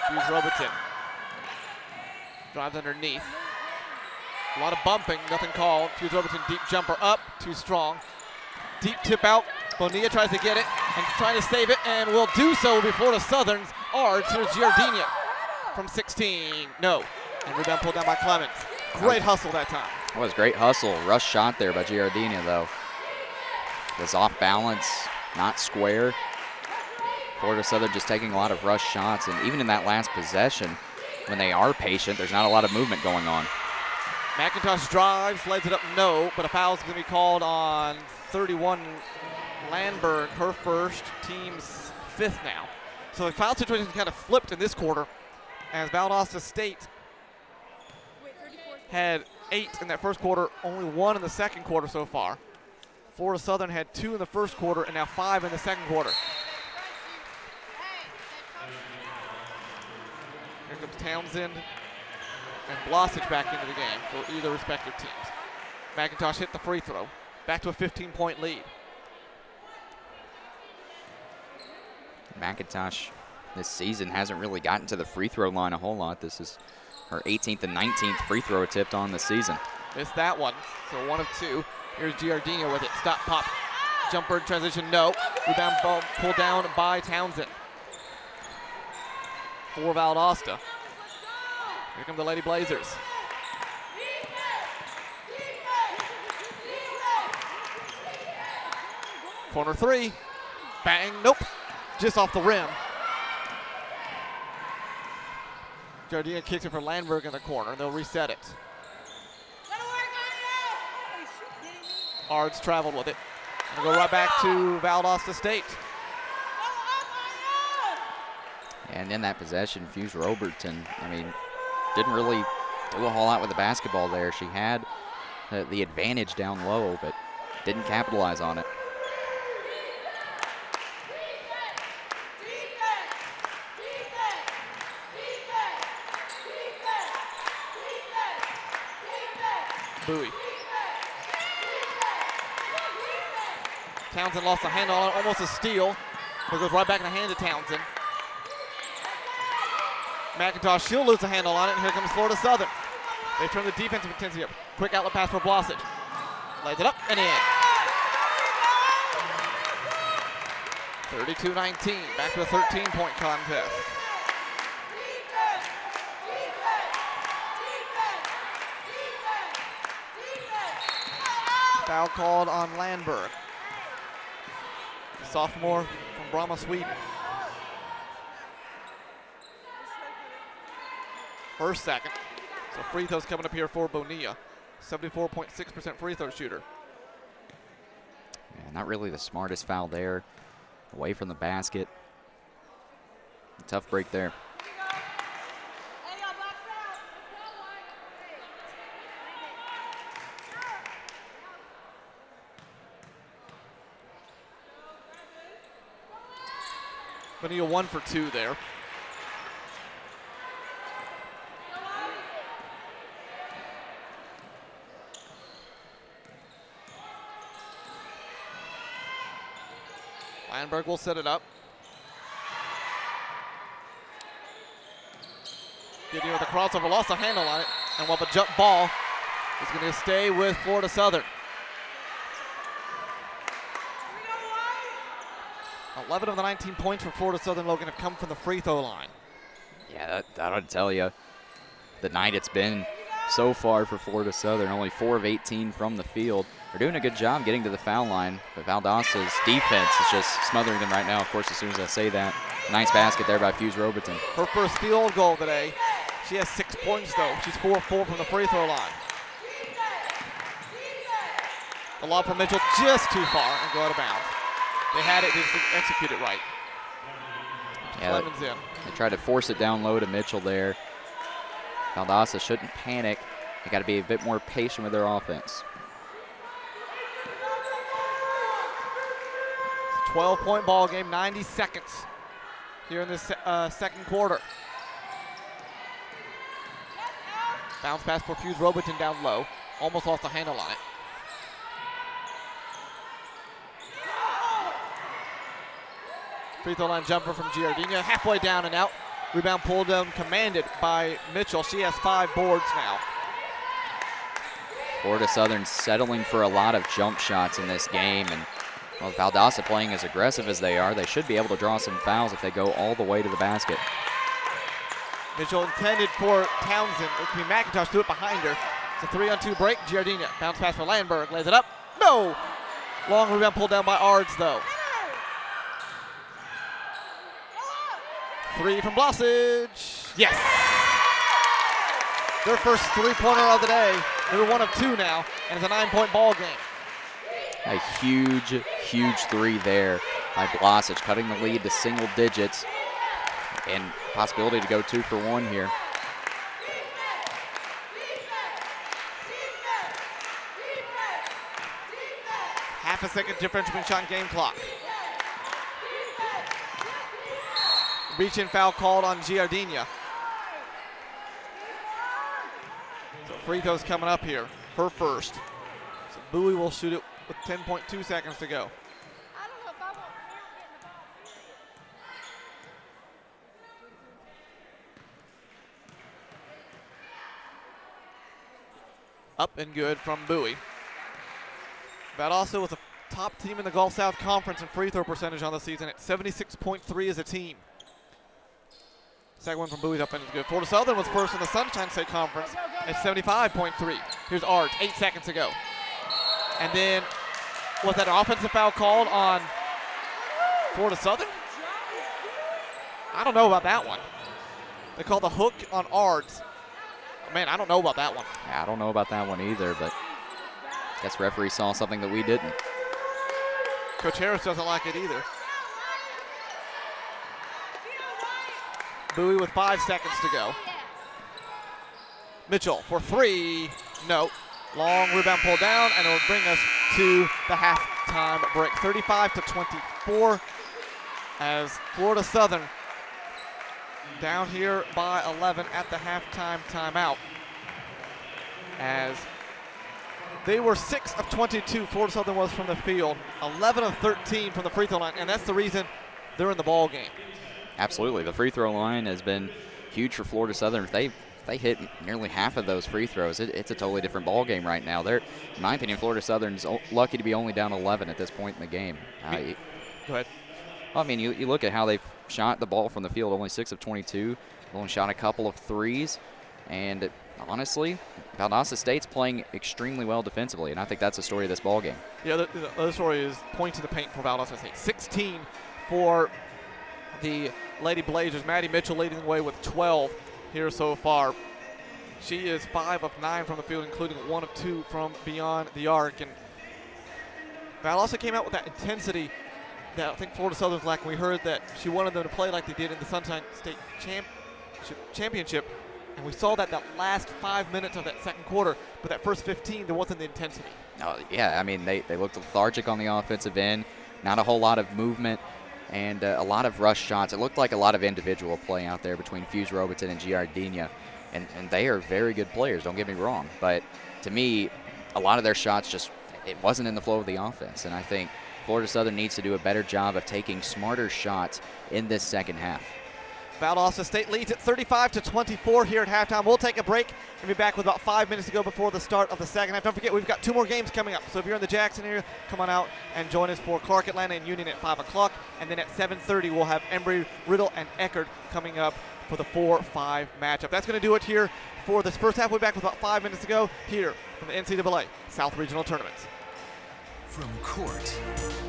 Hughes Robertson drives underneath. A lot of bumping, nothing called. Hughes Robertson, deep jumper up, too strong. Deep tip out. Bonilla tries to get it and trying to save it, and will do so before the Southerns. Ards, here's Giardina from 16. No. And rebound pulled down by Clemens. Great hustle that time. That was great hustle. Rush shot there by Giardina, though. Was off balance, not square. Florida Southern just taking a lot of rush shots, and even in that last possession, when they are patient, there's not a lot of movement going on. McIntosh drives, lays it up, no, but a foul's going to be called on 31 Landberg, her first, team's 5th now. So the foul situation kind of flipped in this quarter, as Valdosta State had 8 in that first quarter, only 1 in the second quarter so far. Florida Southern had 2 in the first quarter and now 5 in the second quarter. Here comes Townsend and Blosich back into the game for either respective teams. McIntosh hit the free throw. Back to a 15-point lead. McIntosh this season hasn't really gotten to the free throw line a whole lot. This is her 18th and 19th free throw attempt on the season. Missed that one, so 1 of 2. Here's Giardina with it. Stop, pop, jumper, transition, no. Rebound ball pulled down by Townsend. For Valdosta. Here come the Lady Blazers. Corner 3. Bang, nope. Just off the rim. Giardina kicks it for Landberg in the corner. They'll reset it. Ards traveled with it. And go right back to Valdosta State. And in that possession, Fuse Robertson, I mean, didn't really do a whole lot with the basketball there. She had the advantage down low, but didn't capitalize on it. Bowie. Townsend lost the handle on it, almost a steal, but goes right back in the hands of Townsend. McIntosh, she'll lose the handle on it, and here comes Florida Southern. They turn the defensive intensity up. Quick outlet pass for Blasic. Lays it up and in. 32-19, back to a 13-point contest. Foul called on Landberg. Sophomore from Brahma, Sweden. Her second. So free throws coming up here for Bonilla. 74.6% free throw shooter. Yeah, not really the smartest foul there. Away from the basket. Tough break there. Bonilla 1 for 2 there. Landberg will set it up. Gideon with a crossover, lost the handle on it, and while the jump ball is going to stay with Florida Southern. 11 of the 19 points for Florida Southern, Logan, have come from the free throw line. Yeah, that would tell you the night it's been so far for Florida Southern. Only 4 of 18 from the field. They're doing a good job getting to the foul line, but Valdosta's defense is just smothering them right now. Of course, as soon as I say that, nice basket there by Fuse Robertson. Her first field goal today. She has 6 points, though. She's 4-4 from the free throw line. The lob from Mitchell just too far and go out of bounds. They had it, they just didn't execute it right. Yeah, Clemens in. They tried to force it down low to Mitchell there. Valdosta shouldn't panic. They got to be a bit more patient with their offense. 12-point ball game, 90 seconds here in this second quarter. Bounce pass for Fuse Robertson down low. Almost lost the handle on it. Free throw line jumper from Giardina, halfway down and out. Rebound pulled down, commanded by Mitchell. She has 5 boards now. Florida Southern settling for a lot of jump shots in this game, and well, Valdosta playing as aggressive as they are, they should be able to draw some fouls if they go all the way to the basket. Mitchell intended for Townsend. It can be McIntosh, threw it behind her. It's a 3-on-2 break. Giardina, bounce pass for Landberg, lays it up. No! Long rebound pulled down by Ards, though. 3 from Blasic. Yes! Their first 3-pointer of the day. They're 1 of 2 now, and it's a 9-point ball game. A huge, huge 3 there by Blasic, cutting the lead to single digits, and possibility to go 2 for 1 here. Half a second difference between shot and game clock. Reach-in foul called on Giardina. So free throws coming up here. Her first. So Bowie will shoot it with 10.2 seconds to go. Up and good from Bowie. Valdosta was a top team in the Gulf South Conference in free throw percentage on the season at 76.3 as a team. Second one from Bowie's up and it's good. Florida Southern was first in the Sunshine State Conference at 75.3. Here's Ards, 8 seconds to go. And then, was that an offensive foul called on Florida Southern? I don't know about that one. They called the hook on Ards. Oh, man, I don't know about that one. Yeah, I don't know about that one either, but I guess referee saw something that we didn't. Coach Harris doesn't like it either. Bowie with 5 seconds to go. Mitchell for 3. No. Long rebound pulled down, and it will bring us to the halftime break. 35-24 as Florida Southern down here by 11 at the halftime timeout. As They were 6 of 22, Florida Southern was, from the field, 11 of 13 from the free throw line, and that's the reason they're in the ball game. Absolutely. The free throw line has been huge for Florida Southern. If they hit nearly half of those free throws, it's a totally different ball game right now. In my opinion, Florida Southern's lucky to be only down 11 at this point in the game. Go ahead. Well, I mean, you look at how they've shot the ball from the field, only 6 of 22, only shot a couple of threes, and honestly, Valdosta State's playing extremely well defensively, and I think that's the story of this ball game. Yeah, the other story is point to the paint for Valdosta State. 16 for the Lady Blazers. Maddie Mitchell leading the way with 12 here so far. She is 5 of 9 from the field, including 1 of 2 from beyond the arc. And Valdosta came out with that intensity that I think Florida Southern's lacking. We heard that she wanted them to play like they did in the Sunshine State Championship. And we saw that last 5 minutes of that second quarter, but that first 15, there wasn't the intensity. Oh, yeah, I mean, they looked lethargic on the offensive end, not a whole lot of movement, and a lot of rush shots. It looked like a lot of individual play out there between Fuse Robertson and Giardina, and they are very good players, don't get me wrong. But to me, a lot of their shots it wasn't in the flow of the offense, and I think Florida Southern needs to do a better job of taking smarter shots in this second half. Valdosta State leads at 35-24 here at halftime. We'll take a break and be back with about 5 minutes to go before the start of the second half. Don't forget, we've got 2 more games coming up. So if you're in the Jackson area, come on out and join us for Clark, Atlanta, and Union at 5 o'clock. And then at 7:30, we'll have Embry, Riddle, and Eckerd coming up for the 4-5 matchup. That's going to do it here for this first half. We'll be back with about 5 minutes to go here from the NCAA South Regional Tournaments. From court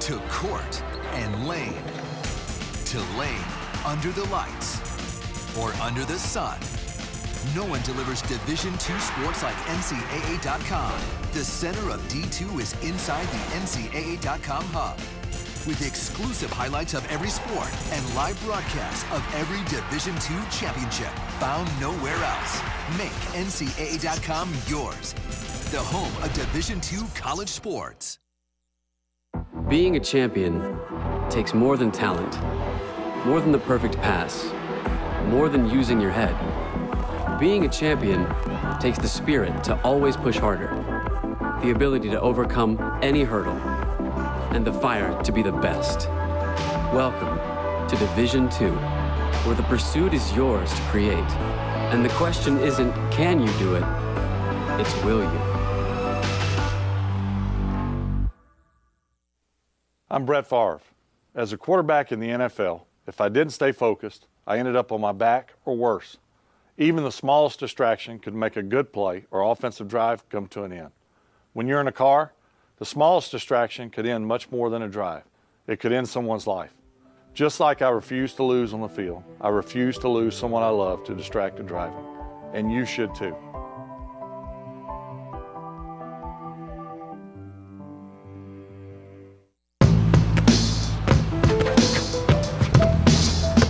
to court and lane to lane, under the lights or under the sun, no one delivers Division II sports like NCAA.com. The center of D2 is inside the NCAA.com hub, with exclusive highlights of every sport and live broadcasts of every Division II championship found nowhere else. Make NCAA.com yours, the home of Division II college sports. Being a champion takes more than talent, more than the perfect pass, more than using your head. Being a champion takes the spirit to always push harder, the ability to overcome any hurdle, and the fire to be the best. Welcome to Division II, where the pursuit is yours to create. And the question isn't, can you do it? It's, will you? I'm Brett Favre. As a quarterback in the NFL, if I didn't stay focused, I ended up on my back or worse. Even the smallest distraction could make a good play or offensive drive come to an end. When you're in a car, the smallest distraction could end much more than a drive. It could end someone's life. Just like I refuse to lose on the field, I refuse to lose someone I love to distracted driving. And you should too.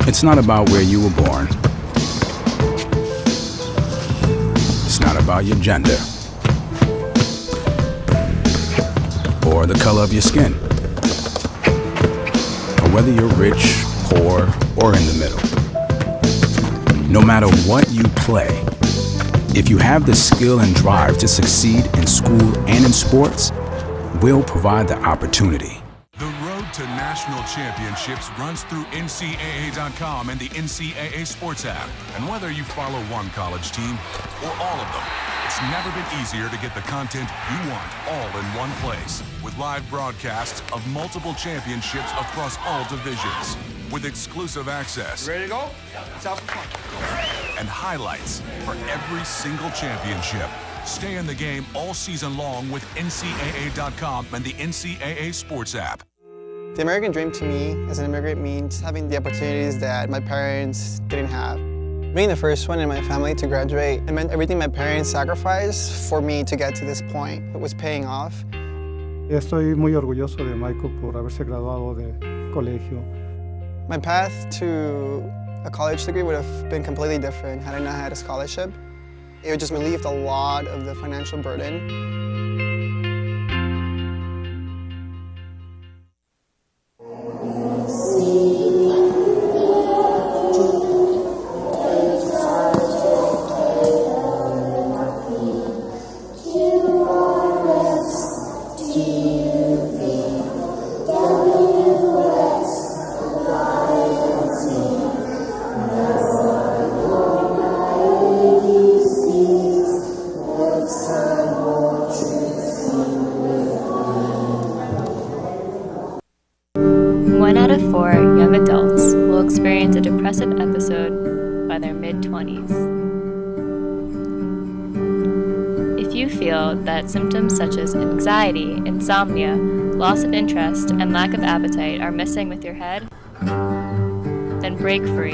It's not about where you were born. It's not about your gender or the color of your skin, or whether you're rich, poor, or in the middle. No matter what you play, if you have the skill and drive to succeed in school and in sports, we'll provide the opportunity. To national championships runs through NCAA.com and the NCAA Sports app. And whether you follow one college team or all of them, it's never been easier to get the content you want all in one place. With live broadcasts of multiple championships across all divisions. With exclusive access. Ready to go? Let's have some fun. And highlights for every single championship. Stay in the game all season long with NCAA.com and the NCAA Sports app. The American dream to me as an immigrant means having the opportunities that my parents didn't have. Being the first one in my family to graduate, it meant everything my parents sacrificed for me to get to this point. It was paying off. Estoy muy orgulloso de Michael por haberse graduado de colegio. My path to a college degree would have been completely different had I not had a scholarship. It would just relieved a lot of the financial burden. abilities. If you feel that symptoms such as anxiety, insomnia, loss of interest, and lack of appetite are messing with your head, then break free.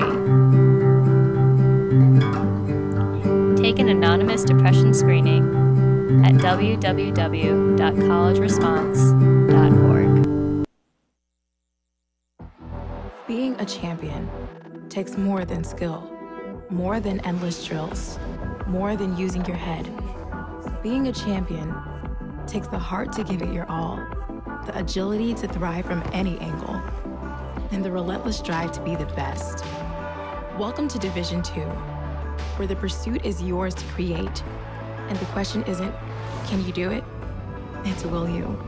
Take an anonymous depression screening at www.collegeresponse.org. Being a champion takes more than skill, more than endless drills, more than using your head. Being a champion takes the heart to give it your all, the agility to thrive from any angle, and the relentless drive to be the best. Welcome to Division II, where the pursuit is yours to create, and the question isn't, can you do it? It's, will you?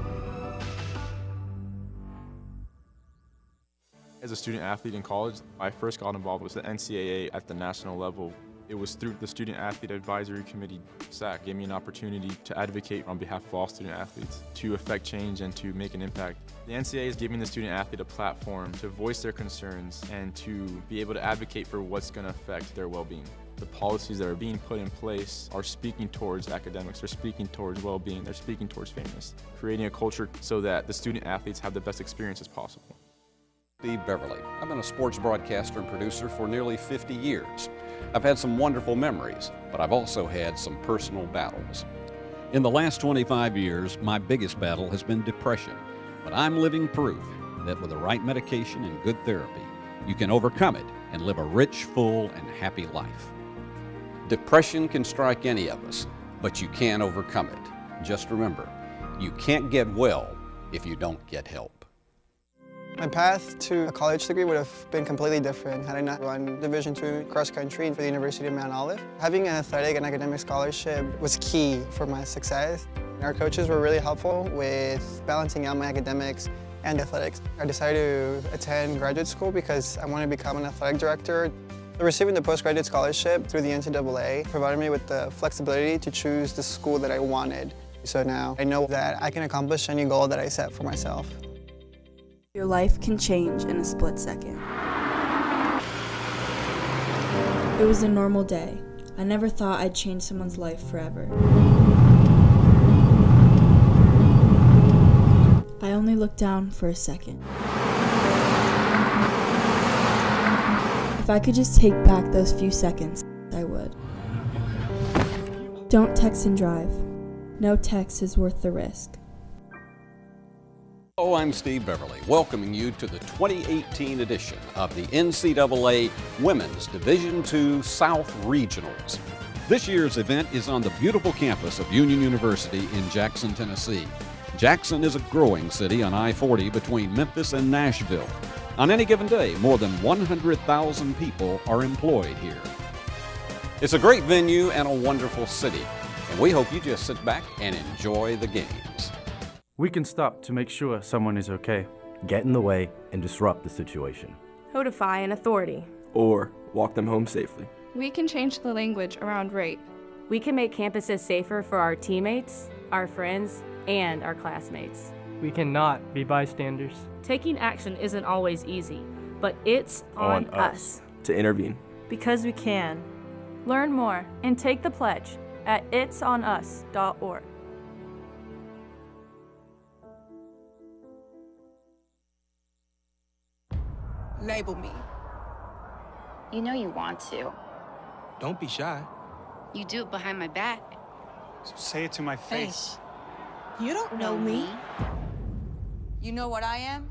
As a student athlete in college, I first got involved with the NCAA at the national level. It was through the Student Athlete Advisory Committee, SAC, gave me an opportunity to advocate on behalf of all student athletes, to affect change and to make an impact. The NCAA is giving the student athlete a platform to voice their concerns and to be able to advocate for what's going to affect their well-being. The policies that are being put in place are speaking towards academics, they're speaking towards well-being, they're speaking towards fairness, creating a culture so that the student athletes have the best experience as possible. Steve Beverly. I've been a sports broadcaster and producer for nearly 50 years. I've had some wonderful memories, but I've also had some personal battles. In the last 25 years, my biggest battle has been depression, but I'm living proof that with the right medication and good therapy, you can overcome it and live a rich, full, and happy life. Depression can strike any of us, but you can overcome it. Just remember, you can't get well if you don't get help. My path to a college degree would have been completely different had I not run Division II cross country for the University of Mount Olive. Having an athletic and academic scholarship was key for my success. Our coaches were really helpful with balancing out my academics and athletics. I decided to attend graduate school because I wanted to become an athletic director. Receiving the postgraduate scholarship through the NCAA provided me with the flexibility to choose the school that I wanted. So now I know that I can accomplish any goal that I set for myself. Your life can change in a split second. It was a normal day. I never thought I'd change someone's life forever. I only looked down for a second. If I could just take back those few seconds, I would. Don't text and drive. No text is worth the risk. Hello, I'm Steve Beverly, welcoming you to the 2018 edition of the NCAA Women's Division II South Regionals. This year's event is on the beautiful campus of Union University in Jackson, Tennessee. Jackson is a growing city on I-40 between Memphis and Nashville. On any given day, more than 100,000 people are employed here. It's a great venue and a wonderful city, and we hope you just sit back and enjoy the games. We can stop to make sure someone is okay, get in the way, and disrupt the situation. Notify an authority. Or walk them home safely. We can change the language around rape. We can make campuses safer for our teammates, our friends, and our classmates. We cannot be bystanders. Taking action isn't always easy, but it's on us to intervene. Because we can. Learn more and take the pledge at itsonus.org. Label me. You know you want to. Don't be shy. You do it behind my back. So say it to my face. You don't know me. You know what I am?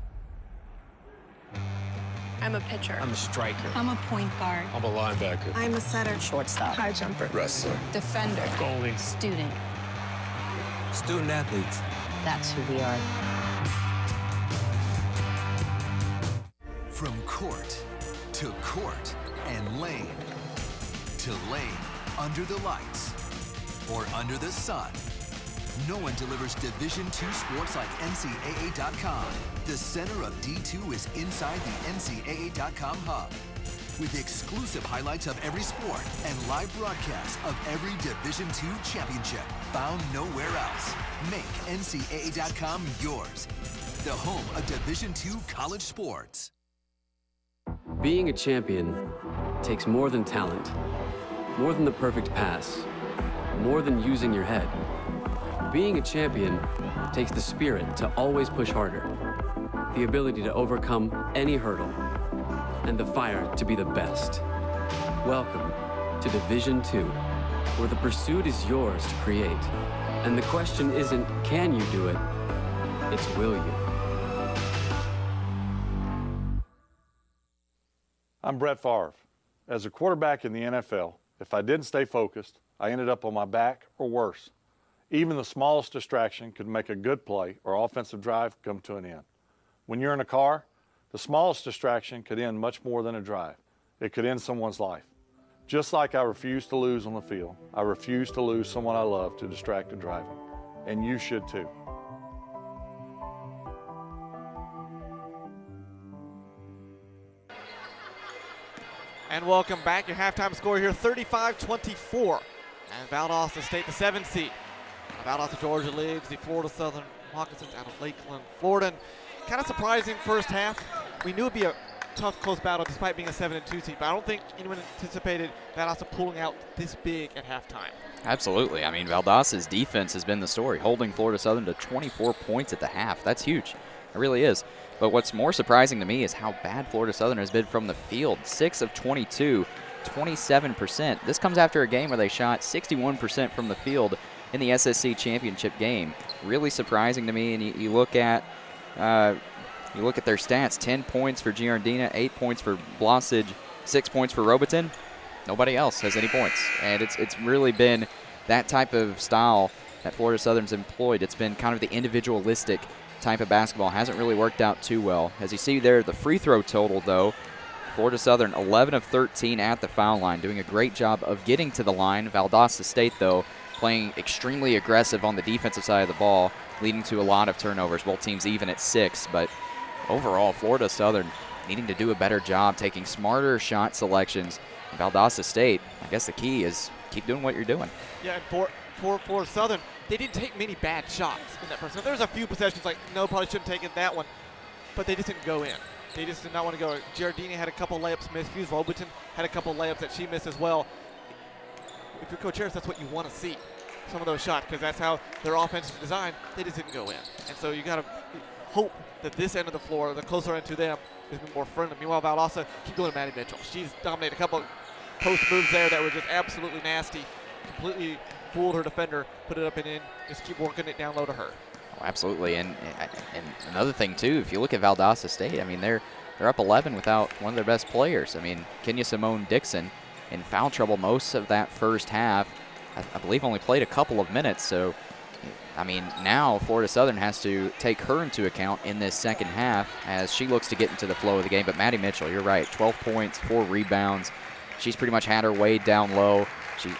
I'm a pitcher. I'm a striker. I'm a point guard. I'm a linebacker. I'm a setter. Shortstop. High jumper. Wrestler. Defender. Goalie. Student. Student athletes. That's who we are. From court and lane to lane, under the lights or under the sun, no one delivers Division II sports like NCAA.com. The center of D2 is inside the NCAA.com hub, with exclusive highlights of every sport and live broadcasts of every Division II championship found nowhere else. Make NCAA.com yours, the home of Division II college sports. Being a champion takes more than talent, more than the perfect pass, more than using your head. Being a champion takes the spirit to always push harder, the ability to overcome any hurdle, and the fire to be the best. Welcome to Division II, where the pursuit is yours to create. And the question isn't, can you do it? It's, will you? I'm Brett Favre. As a quarterback in the NFL, if I didn't stay focused, I ended up on my back or worse. Even the smallest distraction could make a good play or offensive drive come to an end. When you're in a car, the smallest distraction could end much more than a drive. It could end someone's life. Just like I refuse to lose on the field, I refuse to lose someone I love to distracted driving. And you should too. And welcome back. Your halftime score here, 35-24. And Valdosta State, the 7th seed. Valdosta, Georgia leads the Florida Southern Moccasins out of Lakeland, Florida. And kind of surprising first half. We knew it'd be a tough, close battle despite being a 7-2 seed, but I don't think anyone anticipated Valdosta pulling out this big at halftime. Absolutely. I mean, Valdosta's defense has been the story, holding Florida Southern to 24 points at the half. That's huge. It really is. But what's more surprising to me is how bad Florida Southern has been from the field. 6 of 22, 27%. This comes after a game where they shot 61% from the field in the SSC championship game. Really surprising to me. And you look at their stats: 10 points for Giardina, 8 points for Blosage, 6 points for Robertson. Nobody else has any points, and it's really been that type of style that Florida Southern's employed. It's been kind of the individualistic type of basketball. Hasn't really worked out too well. As you see there, the free throw total, though, Florida Southern 11 of 13 at the foul line, doing a great job of getting to the line. Valdosta State, though, playing extremely aggressive on the defensive side of the ball, leading to a lot of turnovers. Both teams even at 6, but overall, Florida Southern needing to do a better job taking smarter shot selections. Valdosta State, I guess the key is keep doing what you're doing. Yeah, and for Florida Southern, they didn't take many bad shots in that first. So there's a few possessions like, no, probably shouldn't take it that one, but they just didn't go in. They just did not want to go. Giardini had a couple layups missed. Fuse Robertson had a couple layups that she missed as well. If you're Coach Harris, that's what you want to see, some of those shots, because that's how their offense is designed. They just didn't go in. And so you got to hope that this end of the floor, the closer end to them, is more friendly. Meanwhile, Valdosta keep going to Maddie Mitchell. She's dominated a couple post moves there that were just absolutely nasty. Completely fooled her defender, put it up and in, just keep working it down low to her. Oh, absolutely, and another thing too, if you look at Valdosta State, I mean they're up 11 without one of their best players. I mean, Kenya Simone Dixon in foul trouble most of that first half. I believe only played a couple of minutes, so I mean now Florida Southern has to take her into account in this second half as she looks to get into the flow of the game. But Maddie Mitchell, you're right, 12 points, 4 rebounds. She's pretty much had her way down low.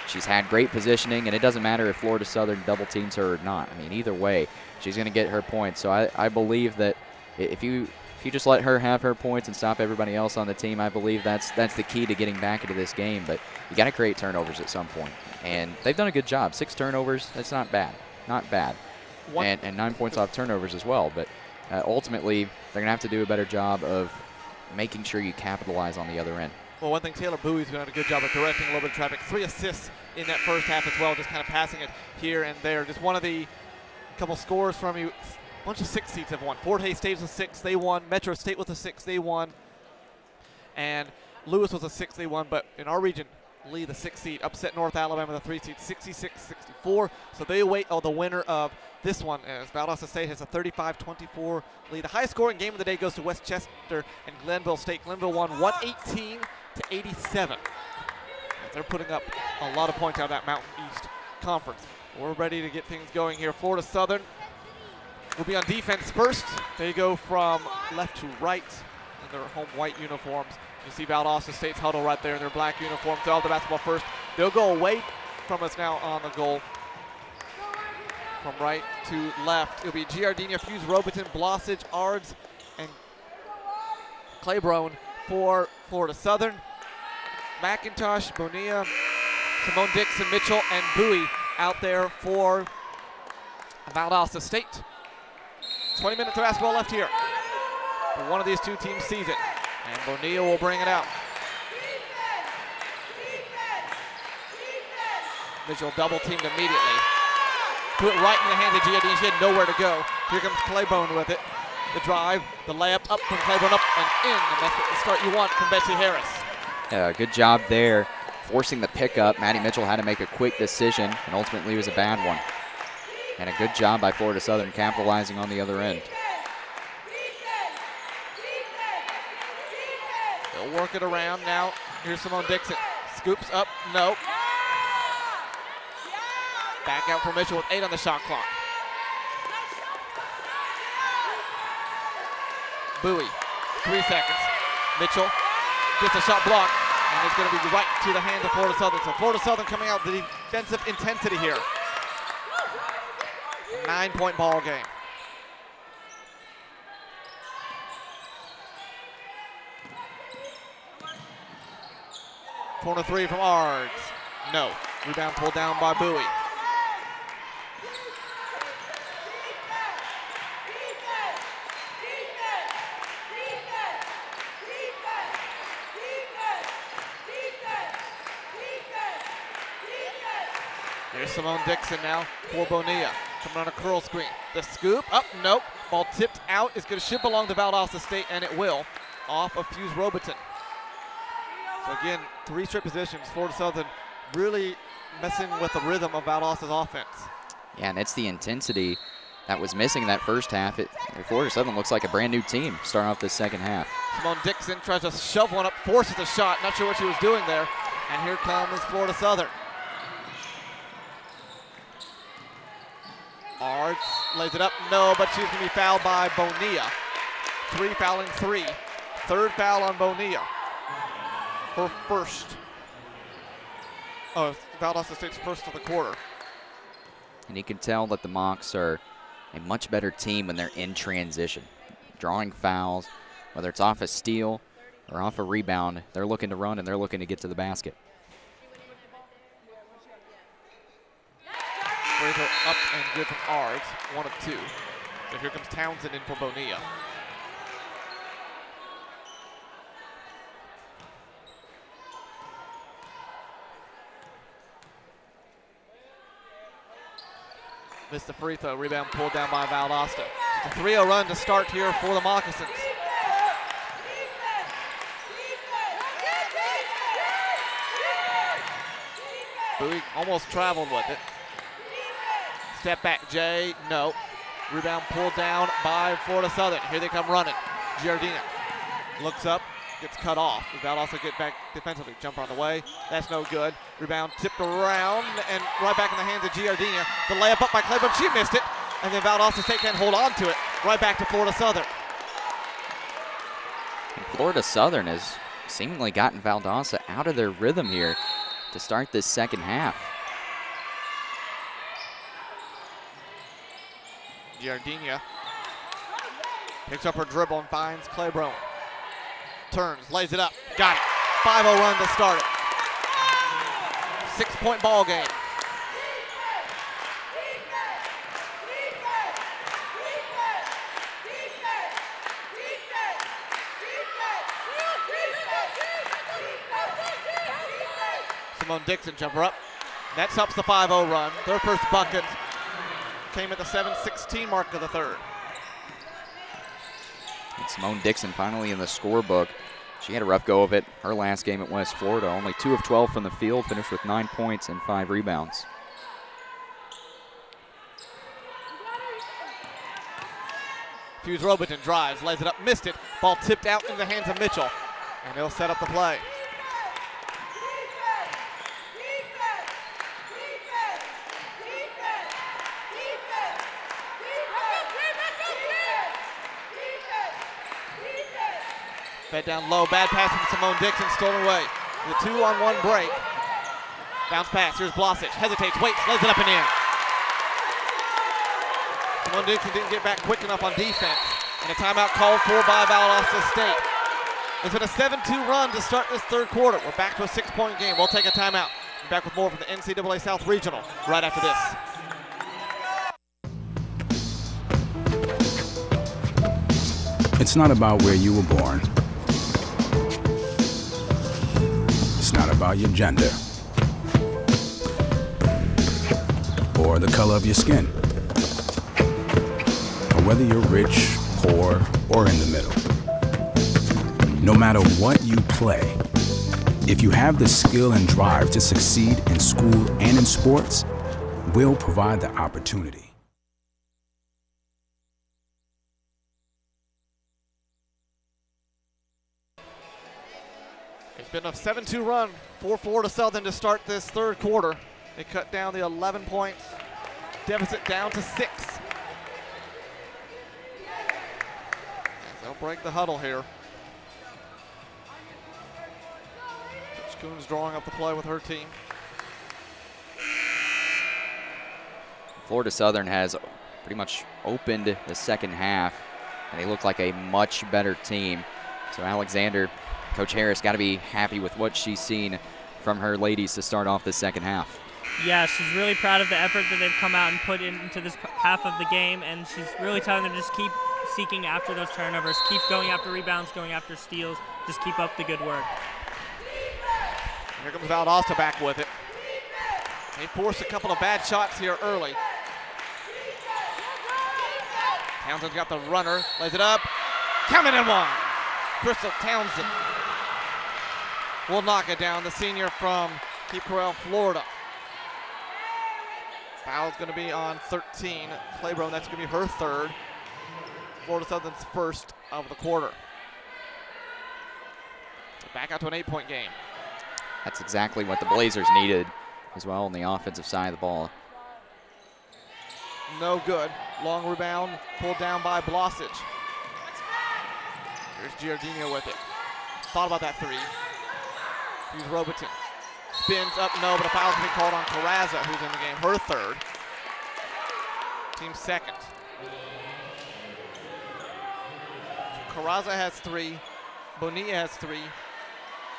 She's had great positioning, and it doesn't matter if Florida Southern double teams her or not. I mean, either way, she's going to get her points. So I believe that if you just let her have her points and stop everybody else on the team, I believe that's the key to getting back into this game. But you got to create turnovers at some point, and they've done a good job. 6 turnovers, that's not bad, not bad, and 9 points off turnovers as well. But ultimately, they're going to have to do a better job of making sure you capitalize on the other end. Well, one thing, Taylor Bowie's doing a good job of directing a little bit of traffic. 3 assists in that first half as well, just kind of passing it here and there. Just one of the couple scores from you. A bunch of 6 seeds have won. Fort Hays State was a 6, they won. Metro State was a 6, they won. And Lewis was a 6, they won. But in our region, Lee, the 6 seed, upset North Alabama, the 3 seed, 66-64. So they await the winner of this one, as Valdosta State has a 35-24 lead. The highest scoring game of the day goes to Westchester and Glenville State. Glenville won 118-87. They're putting up a lot of points out of that Mountain East Conference. We're ready to get things going here. Florida Southern will be on defense first. They go from left to right in their home white uniforms. You see Valdosta State's huddle right there in their black uniforms. They'll have the basketball first. They'll go away from us now on the goal. From right to left, it'll be Giardina, Fuse, Robertson, Blosage, Ards, and Claiborne for Florida Southern. McIntosh, Bonilla, Simone Dixon, Mitchell, and Bowie out there for Valdosta State. 20 minutes of basketball left here. But one of these two teams sees it, and Bonilla will bring it out. Mitchell double teamed immediately. Threw it right in the hands of Giardini. She had nowhere to go. Here comes Claiborne with it. The drive, the layup up from Claiborne, up and in. And that's the start you want from Betsy Harris. Yeah, good job there, forcing the pickup. Maddie Mitchell had to make a quick decision, and ultimately it was a bad one. And a good job by Florida Southern capitalizing on the other end. They'll work it around now. Here's Simone Dixon. Scoops up, no. Back out for Mitchell with 8 on the shot clock. Bowie, 3 seconds. Mitchell gets a shot blocked, and it's going to be right to the hands of Florida Southern. So Florida Southern coming out with the defensive intensity here. 9-point ball game. Corner 3 from Ards. No. Rebound pulled down by Bowie. Here's Simone Dixon now for Bonilla. Coming on a curl screen. The scoop, up, nope. Ball tipped out. It's going to ship along to Valdosta State, and it will. Off of Fuse Robertson. So again, 3 straight positions. Florida Southern really messing with the rhythm of Valdosta's offense. Yeah, and it's the intensity that was missing in that first half. Florida Southern looks like a brand new team starting off this second half. Simone Dixon tries to shove one up, forces a shot. Not sure what she was doing there. And here comes Florida Southern. Ards lays it up, no, but she's going to be fouled by Bonilla. 3 fouling 3. 3rd foul on Bonilla. Her first. Oh, Valdosta State's first of the quarter. And you can tell that the Mocs are a much better team when they're in transition. Drawing fouls, whether it's off a steal or off a rebound, they're looking to run and they're looking to get to the basket. Razor up and good from Ards, 1 of 2. So here comes Townsend in for Bonilla. Missed the free throw, rebound pulled down by Valdosta. It's a 3-0 run to start here for the Moccasins. Bowie almost traveled with it. Step back, Jay, no. Rebound pulled down by Florida Southern. Here they come running. Giardina looks up, gets cut off. Valdosta get back defensively. Jumper on the way. That's no good. Rebound tipped around and right back in the hands of Giardina. The layup up by Claiborne. She missed it. And then Valdosta State can't hold on to it. Right back to Florida Southern. And Florida Southern has seemingly gotten Valdosta out of their rhythm here to start this second half. Giardina picks up her dribble and finds Claiborne. Turns, lays it up, got it. 5-0 run to start it. 6-point ball game. Simone Dixon jumper up. That stops the 5-0 run. Their first bucket came at the 7:16 mark of the 3rd. And Simone Dixon finally in the scorebook. She had a rough go of it her last game at West Florida. Only 2 of 12 from the field, finished with 9 points and 5 rebounds. Fuse Robertson drives, lays it up, missed it. Ball tipped out in the hands of Mitchell. And they'll set up the play. Fed down low, bad pass from Simone Dixon, stolen away. The 2-on-1 break. Bounce pass, here's Blasic, hesitates, waits, lays it up and in. Simone Dixon didn't get back quick enough on defense. And a timeout called for by Valdosta State. It's been a 7-2 run to start this 3rd quarter. We're back to a 6-point game. We'll take a timeout. We're back with more from the NCAA South Regional right after this. It's not about where you were born. It's not about your gender. or the color of your skin. Or whether you're rich, poor, or in the middle. No matter what you play, if you have the skill and drive to succeed in school and in sports, we'll provide the opportunity. It's been a 7-2 run for Florida Southern to start this third quarter. They cut down the 11-point deficit down to 6. They'll break the huddle here. Coach Coons drawing up the play with her team. Florida Southern has pretty much opened the second half, and they look like a much better team. So Alexander, Coach Harris, got to be happy with what she's seen from her ladies to start off the second half. Yeah, she's really proud of the effort that they've come out and put into this half of the game, and she's really telling them to just keep seeking after those turnovers, keep going after rebounds, going after steals, just keep up the good work. Here comes Valdosta back with it. They forced a couple of bad shots here early. Townsend's got the runner, lays it up, counted and one. Crystal Townsend will knock it down, the senior from Cape Coral, Florida. Foul's going to be on 13. Claiborne, that's going to be her third. Florida Southern's first of the quarter. Back out to an 8-point game. That's exactly what the Blazers needed as well on the offensive side of the ball. No good. Long rebound pulled down by Blosage. Here's Giardino with it. Thought about that three. Here's Robertson. Spins up, no, but a foul's going to be called on Carrazza, who's in the game. Her third. Team second. Carrazza has 3. Bonilla has 3.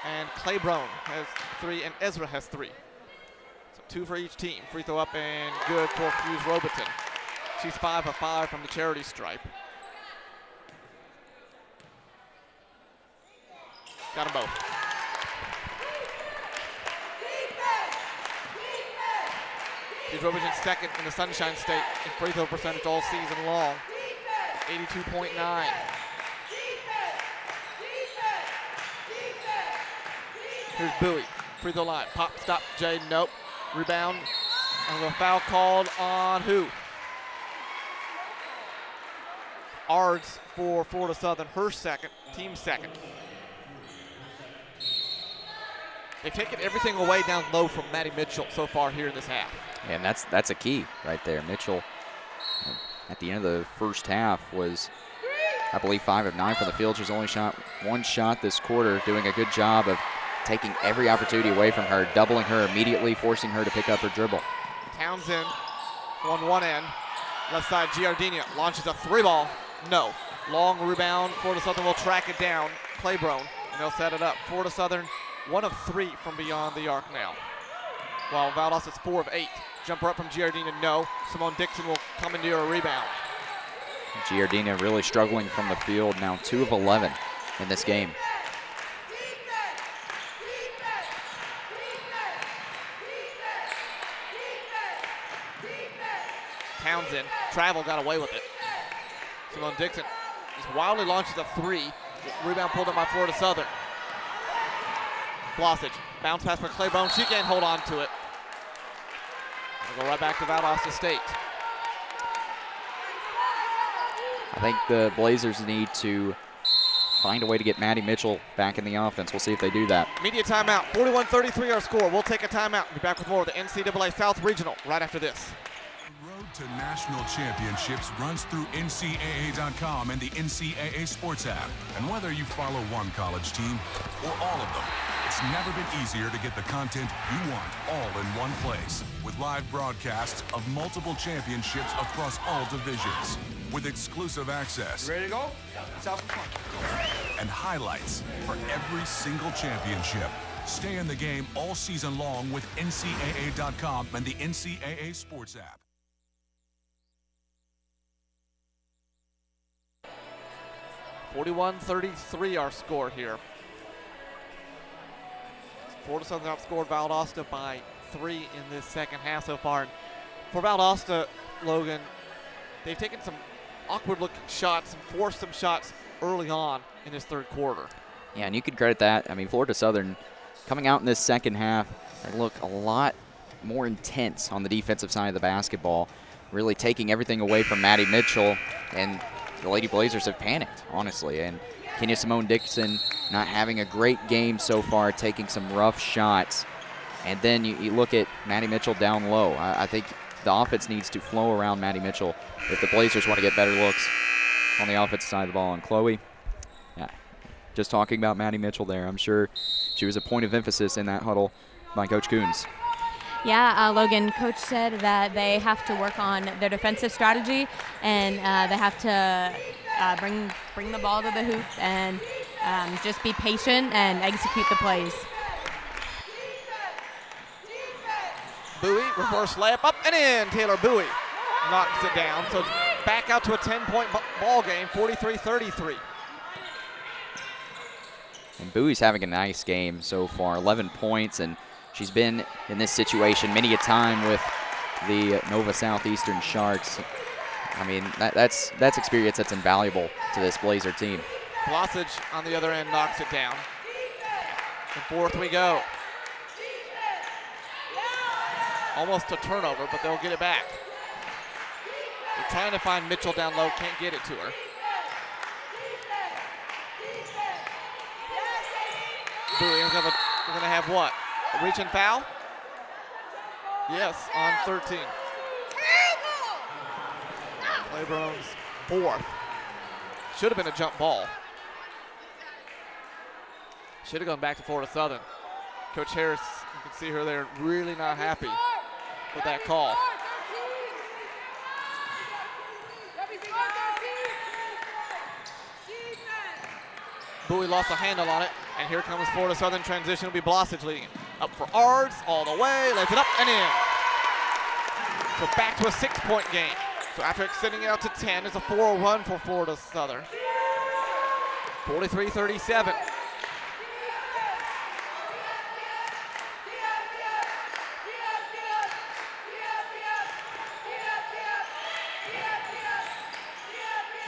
And Claiborne has 3. And Ezra has 3. So 2 for each team. Free throw up and good for Fuse Robertson. She's 5 of 5 from the charity stripe. Got them both. Fuse Robertson second in the Sunshine State in free throw percentage all season long. 82.9. Here's Bowie, free throw line, pop, stop, Jay, nope. Rebound, and a foul called on who? Ards for Florida Southern, her second, team second. They've taken everything away down low from Maddie Mitchell so far here in this half. And that's a key right there. Mitchell, at the end of the first half, was, I believe, 5 of 9 from the field. She's only shot 1 shot this quarter, doing a good job of taking every opportunity away from her, doubling her immediately, forcing her to pick up her dribble. Townsend on one end, left side Giardino launches a 3-ball, no. Long rebound, Florida Southern will track it down, Claiborne, and they'll set it up. Florida Southern 1 of 3 from beyond the arc now. While Valdosta is 4 of 8. Jumper up from Giardina, no. Simone Dixon will come into a rebound. Giardina really struggling from the field, now 2 of 11 in this game. Townsend, travel, got away with it. Simone Dixon just wildly launches a 3. Rebound pulled up by Florida Southern. Blosage, bounce pass for Claiborne. She can't hold on to it. We'll go right back to Valdosta State. I think the Blazers need to find a way to get Maddie Mitchell back in the offense. We'll see if they do that. Media timeout, 41-33 our score. We'll take a timeout. Be back with more of the NCAA South Regional right after this. Road to national championships runs through NCAA.com and the NCAA Sports app. And whether you follow one college team or all of them, it's never been easier to get the content you want all in one place. With live broadcasts of multiple championships across all divisions. With exclusive access. Ready to go? South and highlights for every single championship. Stay in the game all season long with NCAA.com and the NCAA Sports app. (41-33) our score here. Florida Southern outscored Valdosta by 3 in this second half so far. And For Valdosta, Logan, they've taken some awkward-looking shots and forced some shots early on in this third quarter. Yeah, and you could credit that. I mean, Florida Southern coming out in this second half, they look a lot more intense on the defensive side of the basketball, really taking everything away from Maddie Mitchell, and the Lady Blazers have panicked, honestly. And Kenya Simone Dixon not having a great game so far, taking some rough shots. And then you look at Maddie Mitchell down low. I think the offense needs to flow around Maddie Mitchell if the Blazers want to get better looks on the offensive side of the ball. And Chloe, yeah, just talking about Maddie Mitchell there. I'm sure she was a point of emphasis in that huddle by Coach Coons. Yeah, Logan, Coach said that they have to work on their defensive strategy, and they have to bring the ball to the hoop and just be patient and execute the plays. Bowie, reverse layup, up and in. Taylor Bowie knocks it down. So it's back out to a 10-point ball game, 43-33. And Bowie's having a nice game so far, 11 points, and she's been in this situation many a time with the Nova Southeastern Sharks. I mean, that's experience that's invaluable to this Blazer team. Blosage on the other end knocks it down. And fourth we go. Almost a turnover, but they'll get it back. They're trying to find Mitchell down low, can't get it to her. Bowie is gonna have what? A reach and foul? Yes, on 13. Claiborne's fourth. Should have been a jump ball. Should have gone back to Florida Southern. Coach Harris, you can see her there, really not happy with that call. Bowie lost a handle on it, and here comes Florida Southern transition. Will be Blosage leading. Up for Ards, all the way, lays it up and in. So back to a 6-point game. So after extending it out to 10, it's a 4-0 run for Florida Southern. 43-37.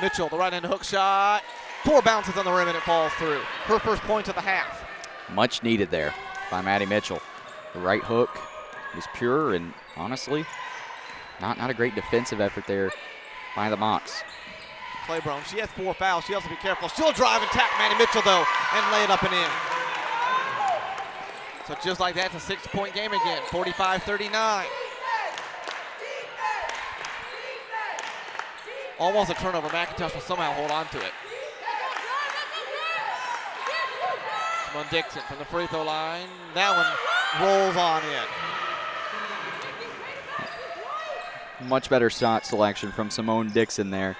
Mitchell, the right-hand hook shot. 4 bounces on the rim and it falls through. Her first point of the half. Much needed there by Maddie Mitchell. The right hook was pure, and honestly, not a great defensive effort there by the Mocs. Claiborne, she has 4 fouls. She has to be careful. She'll drive and tap Maddie Mitchell, though, and lay it up and in. So just like that, it's a 6-point game again, 45-39. Almost a turnover. McIntosh will somehow hold on to it. Simone Dixon from the free throw line. That one rolls on in. Much better shot selection from Simone Dixon there.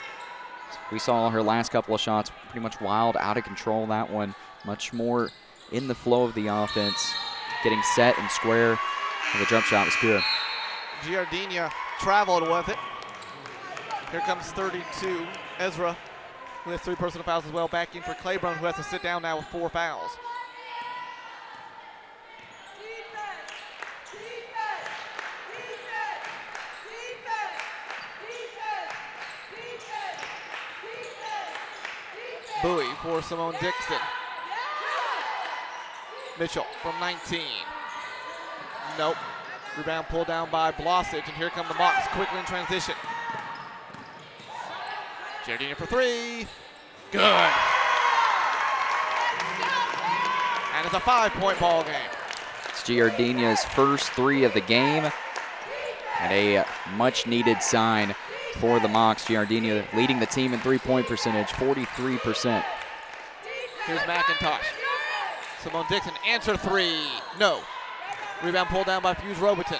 We saw her last couple of shots pretty much wild, out of control. That one much more in the flow of the offense, getting set and square, and the jump shot was pure. Giardina traveled with it. Here comes 32, Ezra, who has 3 personal fouls as well, back in for Claiborne, who has to sit down now with 4 fouls. Bowie for Simone Dixon. Mitchell from 19. Nope. Rebound pulled down by Blosage, and here come the Mocs quickly in transition. Giardina for 3. Good. And it's a 5-point ball game. It's Giardina's first 3 of the game, and a much-needed sign for the Mocs. Giardina leading the team in 3-point percentage, 43%. Here's McIntosh. Simone Dixon, answer 3. No. Rebound pulled down by Fuse Robertson.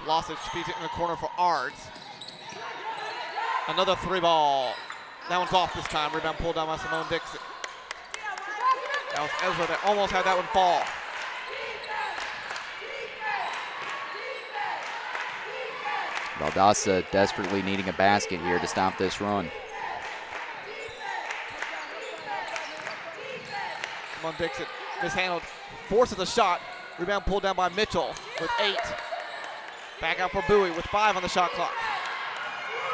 Blosage feeds it in the corner for Ards. Another 3 ball. That one's off this time. Rebound pulled down by Simone Dixon. That was Ezra that almost had that one fall. Valdosta desperately needing a basket here to stop this run. Come on, Dixon. Mishandled. Forces a shot. Rebound pulled down by Mitchell with 8. Back out for Bowie with 5 on the shot clock.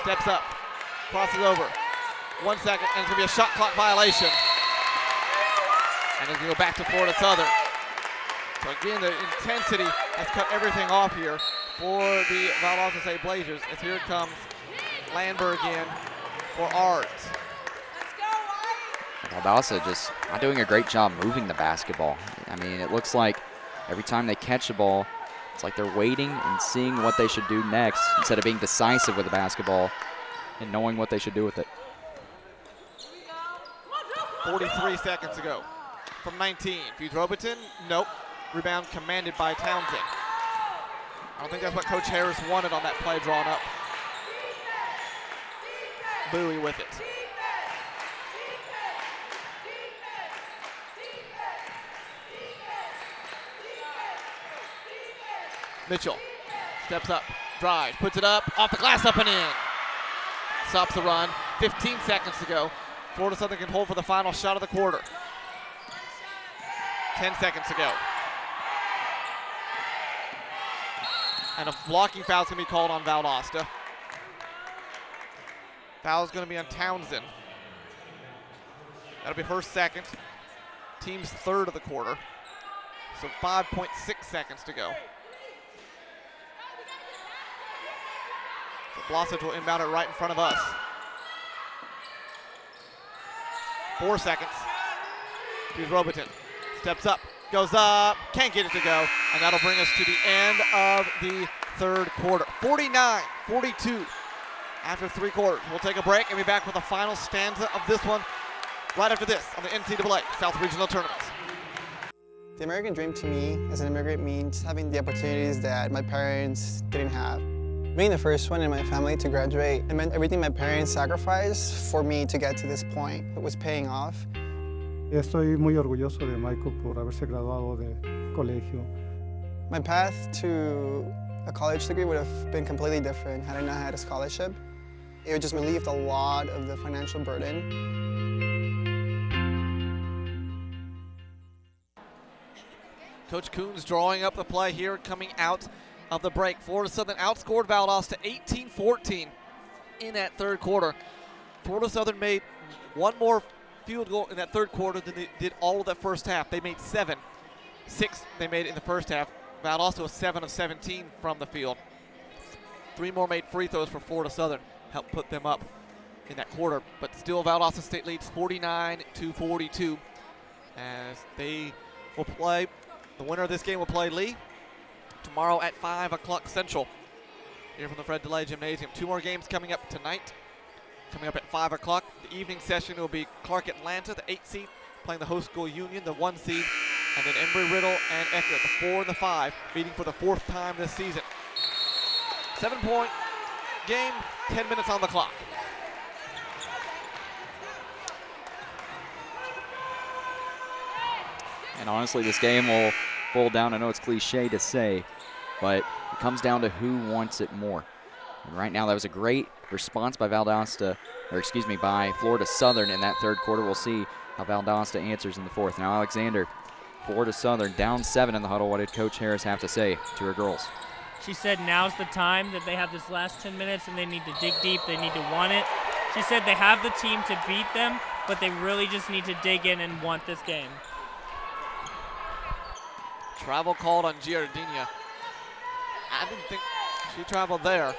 Steps up. Crosses over. 1 second, and it's going to be a shot clock violation. And it's going to go back to Florida Southern. So again, the intensity has cut everything off here for the Valdosta State Blazers. As here comes Landberg in for Ards. Valdosta just not doing a great job moving the basketball. I mean, it looks like every time they catch the ball, it's like they're waiting and seeing what they should do next instead of being decisive with the basketball and knowing what they should do with it. 43 seconds to go from 19. Fudrobiton, nope. Rebound commanded by Townsend. I don't think that's what Coach Harris wanted on that play drawn up. Bowie with it. Mitchell steps up, drives, puts it up, off the glass, up and in. Stops the run, 15 seconds to go. Florida Southern can hold for the final shot of the quarter. 10 seconds to go. And a blocking foul is going to be called on Valdosta. Foul is going to be on Townsend. That'll be her second. Team's third of the quarter. So 5.6 seconds to go. So Blasic will inbound it right in front of us. 4 seconds. Here's Robiton. Steps up, goes up, can't get it to go, and that'll bring us to the end of the third quarter. 49-42 after 3 quarters. We'll take a break and be back with the final stanza of this one right after this on the NCAA South Regional Tournaments. The American dream to me as an immigrant means having the opportunities that my parents didn't have. Being the first one in my family to graduate, it meant everything my parents sacrificed for me to get to this point. It was paying off. Estoy muy orgulloso de Michael por haberse graduado de colegio. My path to a college degree would have been completely different had I not had a scholarship. It would just relieved a lot of the financial burden. Coach Coons drawing up the play here coming out of the break. Florida Southern outscored Valdosta 18-14 in that third quarter. Florida Southern made one more field goal in that third quarter than they did all of that first half. They made 7. 6 they made in the first half. Valdosta was 7 of 17 from the field. 3 more made free throws for Florida Southern, helped put them up in that quarter. But still Valdosta State leads 49-42 as they will play. The winner of this game will play Lee tomorrow at 5 o'clock Central here from the Fred DeLay Gymnasium. 2 more games coming up tonight. Coming up at 5 o'clock, the evening session will be Clark Atlanta, the 8 seed, playing the host school Union, the 1 seed, and then Embry-Riddle and Eckerd, the 4 and the 5, meeting for the 4th time this season. 7-point game, 10 minutes on the clock. And honestly, this game will boil down, I know it's cliche to say, but it comes down to who wants it more. And right now, that was a great response by by Florida Southern in that third quarter. We'll see how Valdosta answers in the fourth. Now Alexander, Florida Southern down 7 in the huddle. What did Coach Harris have to say to her girls? She said now's the time, that they have this last 10 minutes and they need to dig deep, they need to want it. She said they have the team to beat them, but they really just need to dig in and want this game. Travel called on Giardina. I didn't think she traveled there.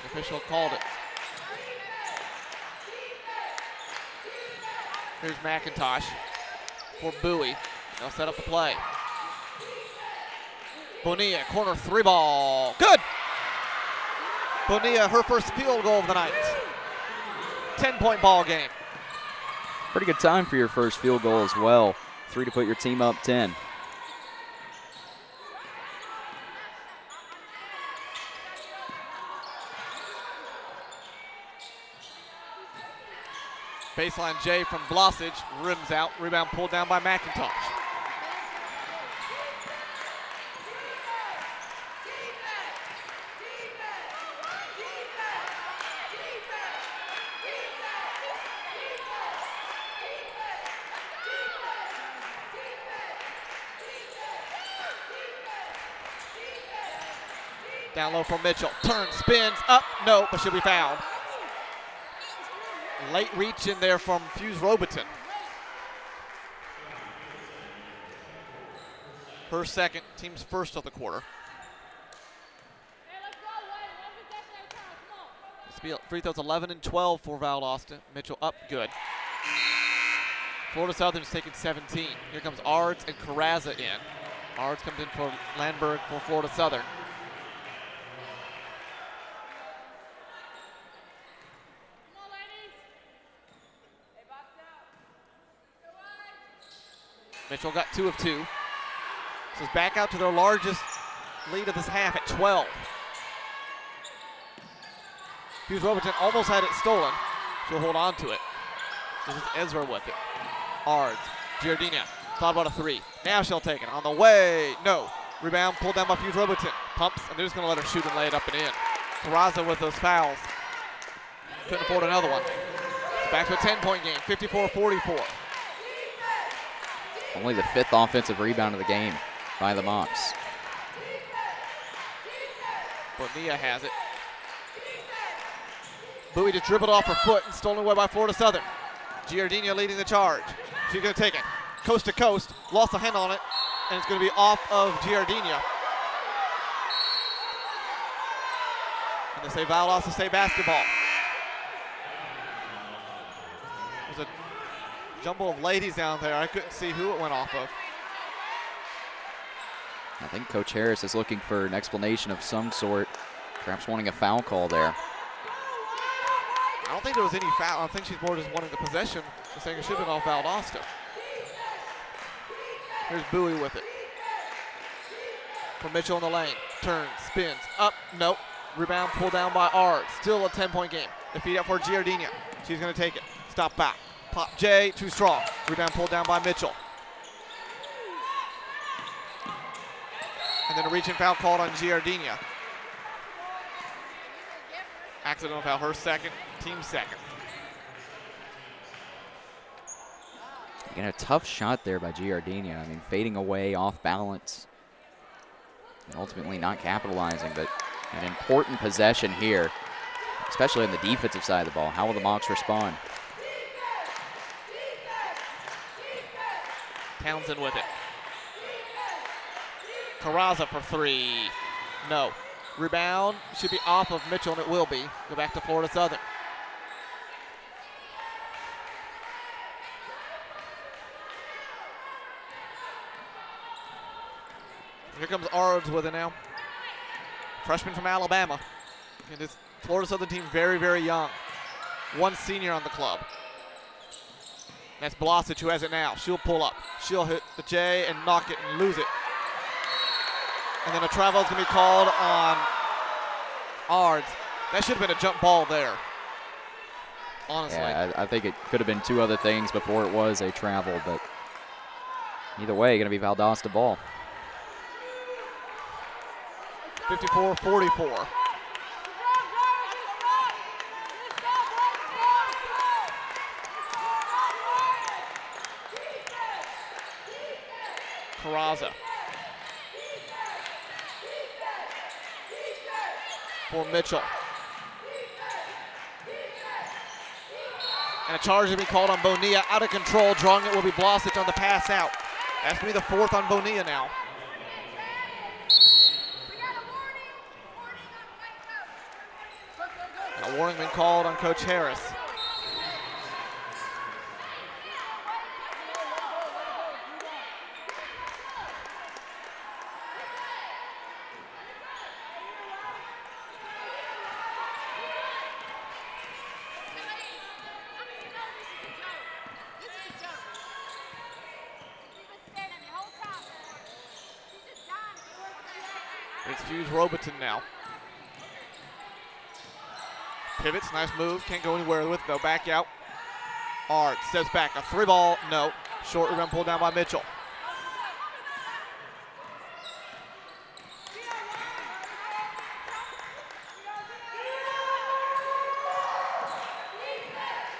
The official called it. Here's McIntosh for Bowie. They'll set up the play. Bonilla, corner 3 ball. Good! Bonilla, her first field goal of the night. 10-point ball game. Pretty good time for your first field goal as well. 3 to put your team up 10. Baseline J from Blasic, rims out, rebound pulled down by McIntosh. Down low for Mitchell. Turns, spins, up, no, but she'll be fouled. Late reach in there from Fuse Robertson. Her second, team's first of the quarter. Free throws 11 and 12 for Valdosta. Mitchell up, good. Florida Southern's taking 17. Here comes Ards and Carrazza in. Ards comes in for Landberg for Florida Southern. Mitchell got 2 of 2. This is back out to their largest lead of this half at 12. Hughes Robertson almost had it stolen. She'll hold on to it. This is Ezra with it. Ards, Giardina, thought about a 3. Now she'll take it. On the way, no. Rebound pulled down by Hughes Robertson. Pumps, and they're just going to let her shoot and lay it up and in. Carrazza with those fouls. Couldn't afford another one. So back to a 10-point game, 54-44. Only the 5th offensive rebound of the game by the Mocs. Bonilla has it. Bowie just dribbled off her foot and stolen away by Florida Southern. Giardina leading the charge. She's going to take it. Coast to coast. Lost a hand on it. And it's going to be off of Giardina. And they say Valdosta State basketball. There's a jumble of ladies down there. I couldn't see who it went off of. I think Coach Harris is looking for an explanation of some sort, perhaps wanting a foul call there. I don't think there was any foul. I think she's more just wanting the possession. Just saying it should have been off Valdosta. Here's Bowie with it. For Mitchell in the lane. Turns, spins, up, nope. Rebound pulled down by Ard. Still a 10-point game. The feed up for Giardina. She's going to take it. Stop back. Pop J, too strong. Rebound pulled down by Mitchell. And then a reach and foul called on Giardina. Accidental foul, her second, team second. Again, a tough shot there by Giardina. I mean, fading away, off balance, and ultimately not capitalizing, but an important possession here, especially on the defensive side of the ball. How will the Mocs respond? Townsend with it. Carrazza for 3. No. Rebound should be off of Mitchell, and it will be. Go back to Florida Southern. Here comes Ards with it now. Freshman from Alabama. And this Florida Southern team very, very young. One senior on the club. That's Blasic who has it now. She'll pull up. She'll hit the J and knock it and lose it. And then a travel is going to be called on Ards. That should have been a jump ball there, honestly. Yeah, I think it could have been 2 other things before it was a travel, but either way, going to be Valdosta ball. 54-44. Carrazza. For Mitchell. And a charge will be called on Bonilla. Out of control. Drawing it will be Blasic on the pass out. That's going to be the 4th on Bonilla now. And a warning been called on Coach Harris. It's Hughes Robertson now. Pivots, nice move. Can't go anywhere with it though. Back out. Ard steps back. A 3-ball, no. Short rebound pulled down by Mitchell.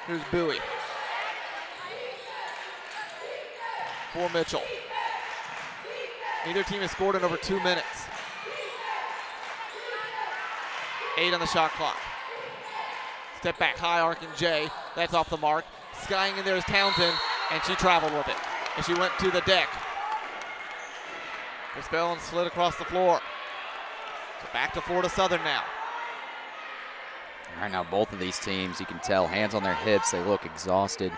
Here's Bowie. For Mitchell. Neither team has scored in over 2 minutes. 8 on the shot clock. Step back, high arc and J. That's off the mark. Skying in there is Townsend, and she traveled with it. And she went to the deck. This fell and slid across the floor. So back to Florida Southern now. Right now, both of these teams, you can tell, hands on their hips, they look exhausted.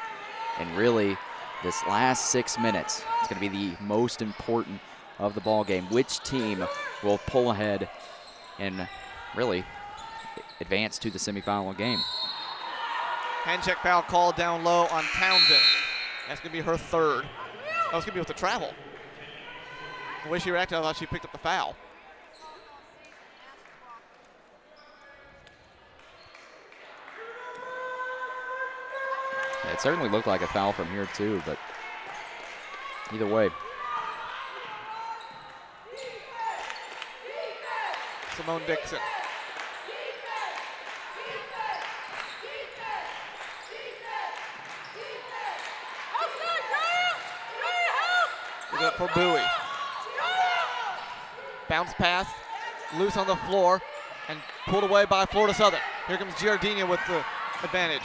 And really, this last 6 minutes, it's going to be the most important of the ball game. Which team will pull ahead and really advance to the semifinal game? Hand check foul called down low on Townsend. That's going to be her third. Oh, it's going to be with the travel. The way she reacted, I thought she picked up the foul. Yeah, it certainly looked like a foul from here too, but either way. Simone Dixon. Give it up for Bowie. Bounce pass, loose on the floor, and pulled away by Florida Southern. Here comes Giardina with the advantage.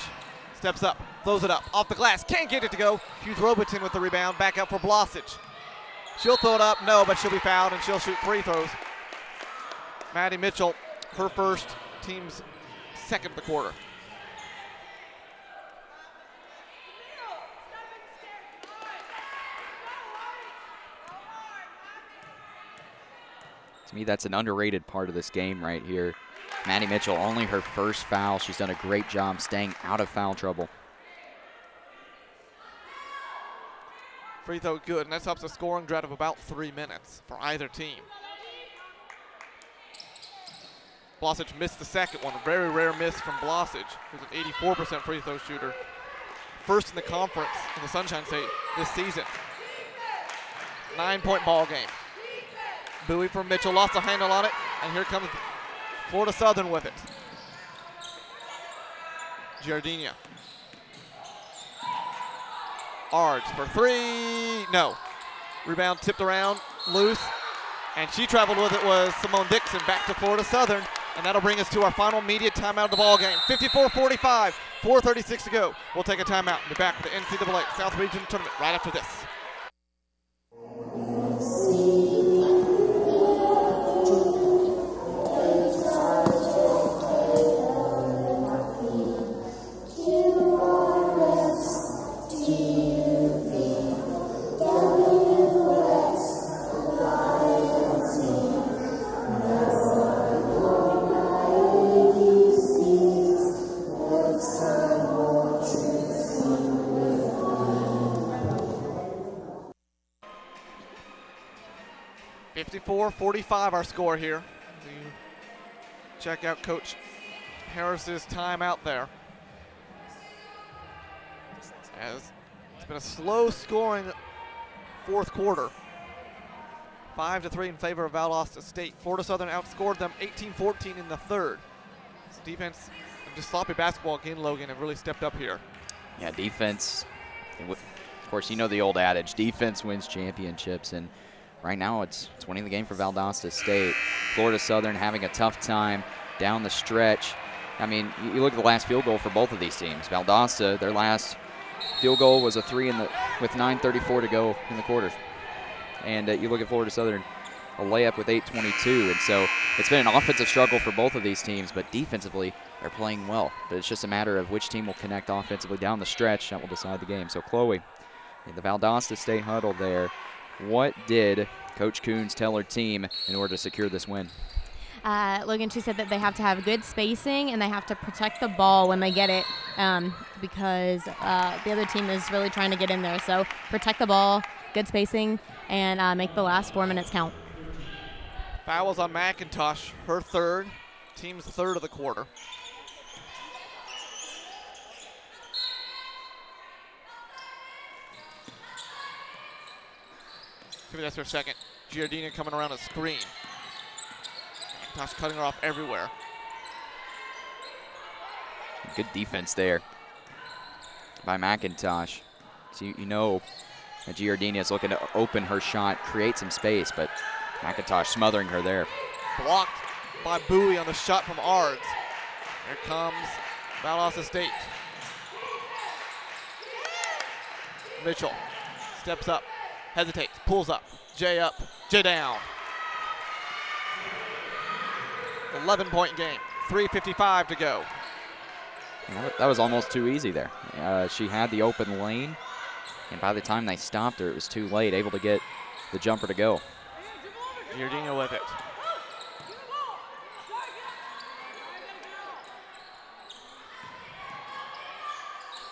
Steps up, throws it up, off the glass, can't get it to go. Hughes Robertson with the rebound, back out for Blasic. She'll throw it up, no, but she'll be fouled and she'll shoot free throws. Maddie Mitchell, her first, team's second of the quarter. To me, that's an underrated part of this game right here. Maddie Mitchell, only her first foul. She's done a great job staying out of foul trouble. Free throw good, and that stops a scoring drought of about 3 minutes for either team. Blasic missed the second one, a very rare miss from Blasic, who's an 84% free throw shooter. First in the conference in the Sunshine State this season. 9-point ball game. Bowie from Mitchell, lost a handle on it, and here comes Florida Southern with it. Giardina. Ards for three, no. Rebound tipped around, loose, and she traveled with it was Simone Dixon. Back to Florida Southern, and that'll bring us to our final immediate timeout of the ball game. 54-45, 4:36 to go. We'll take a timeout and be back with the NCAA South Region Tournament right after this. .45 our score here. So you check out Coach Harris's timeout there. As it's been a slow scoring fourth quarter. 5-3 in favor of Valdosta State. Florida Southern outscored them 18-14 in the third. This defense and just sloppy basketball again, Logan, have really stepped up here. Yeah, defense. Of course, you know the old adage, defense wins championships, and right now it's winning the game for Valdosta State. Florida Southern having a tough time down the stretch. I mean, you look at the last field goal for both of these teams. Valdosta, their last field goal was a three with 9:34 to go in the quarter. And you look at Florida Southern, a layup with 8:22. And so it's been an offensive struggle for both of these teams, but defensively they're playing well. But it's just a matter of which team will connect offensively down the stretch that will decide the game. So Chloe, in the Valdosta State huddle there, what did Coach Coons tell her team in order to secure this win? Logan, she said that they have to have good spacing and they have to protect the ball when they get it because the other team is really trying to get in there. So protect the ball, good spacing, and make the last 4 minutes count. Fouls on McIntosh, her third, team's third of the quarter. Maybe that's her second. Giardina coming around a screen. McIntosh cutting her off everywhere. Good defense there by McIntosh. So you know that Giardina is looking to open her shot, create some space, but McIntosh smothering her there. Blocked by Bowie on the shot from Ards. Here comes Valdosta State. Mitchell steps up, hesitates, pulls up, J down. 11-point game, 3:55 to go. That was almost too easy there. She had the open lane, and by the time they stopped her, it was too late, able to get the jumper to go. Giardino with it.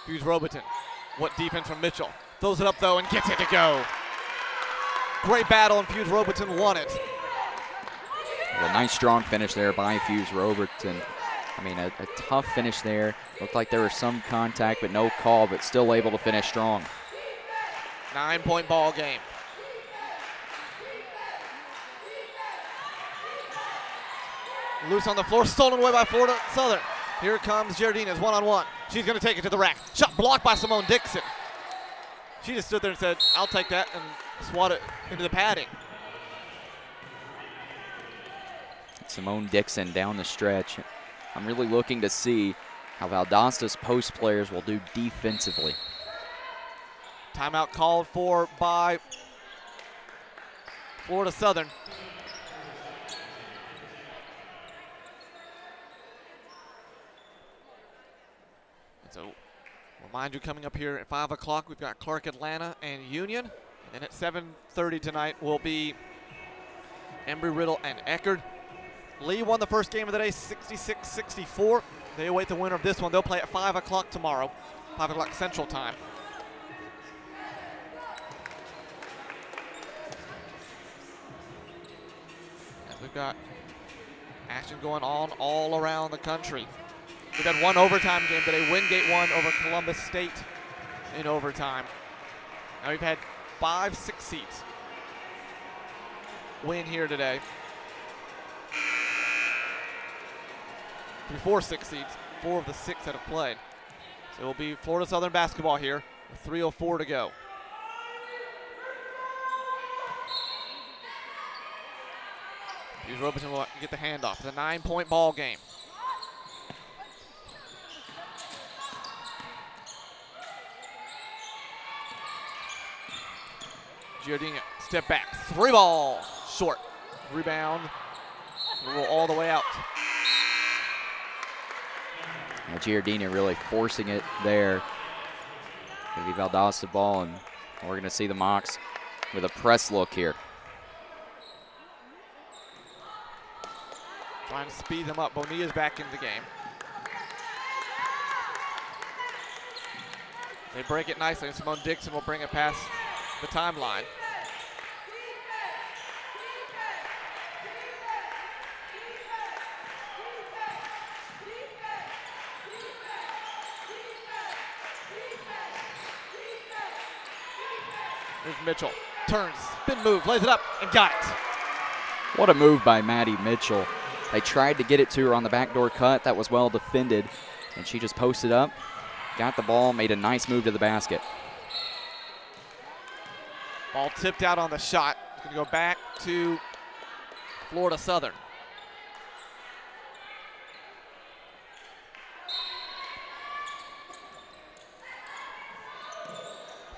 Hughes Robertson. What defense from Mitchell. Throws it up, though, and gets it to go. Great battle, and Hughes Robertson won it. A nice, strong finish there by Hughes Robertson. I mean, a tough finish there. Looked like there was some contact, but no call, but still able to finish strong. 9-point ball game. Loose on the floor, stolen away by Florida Southern. Here comes Giardina's one-on-one. She's going to take it to the rack. Shot blocked by Simone Dixon. She just stood there and said, I'll take that, and swat it into the padding. Simone Dixon down the stretch. I'm really looking to see how Valdosta's post players will do defensively. Timeout called for by Florida Southern. So, remind you, coming up here at 5 o'clock, we've got Clark Atlanta and Union. And then at 7:30 tonight will be Embry-Riddle and Eckerd. Lee won the first game of the day, 66-64. They await the winner of this one. They'll play at 5 o'clock tomorrow, 5 o'clock Central Time. As we've got action going on all around the country. We've had one overtime game today. Wingate won over Columbus State in overtime. Now we've had 5 6 seeds win here today. 4 6 seeds, 4 of the 6 that have played. So it will be Florida Southern basketball here with 3:04 to go. Hughes Robertson will get the handoff. It's a 9-point ball game. Giardino, step back, 3 ball, short. Rebound, roll all the way out. Now Giardino really forcing it there. Going to be Valdosta ball, and we're going to see the Mocs with a press look here. Trying to speed them up. Bonilla's back in the game. They break it nicely, and Simone Dixon will bring it past the timeline. Here's Mitchell, turns, spin move, lays it up, and got it. What a move by Maddie Mitchell. They tried to get it to her on the backdoor cut. That was well defended, and she just posted up, got the ball, made a nice move to the basket. Ball tipped out on the shot. It's going to go back to Florida Southern.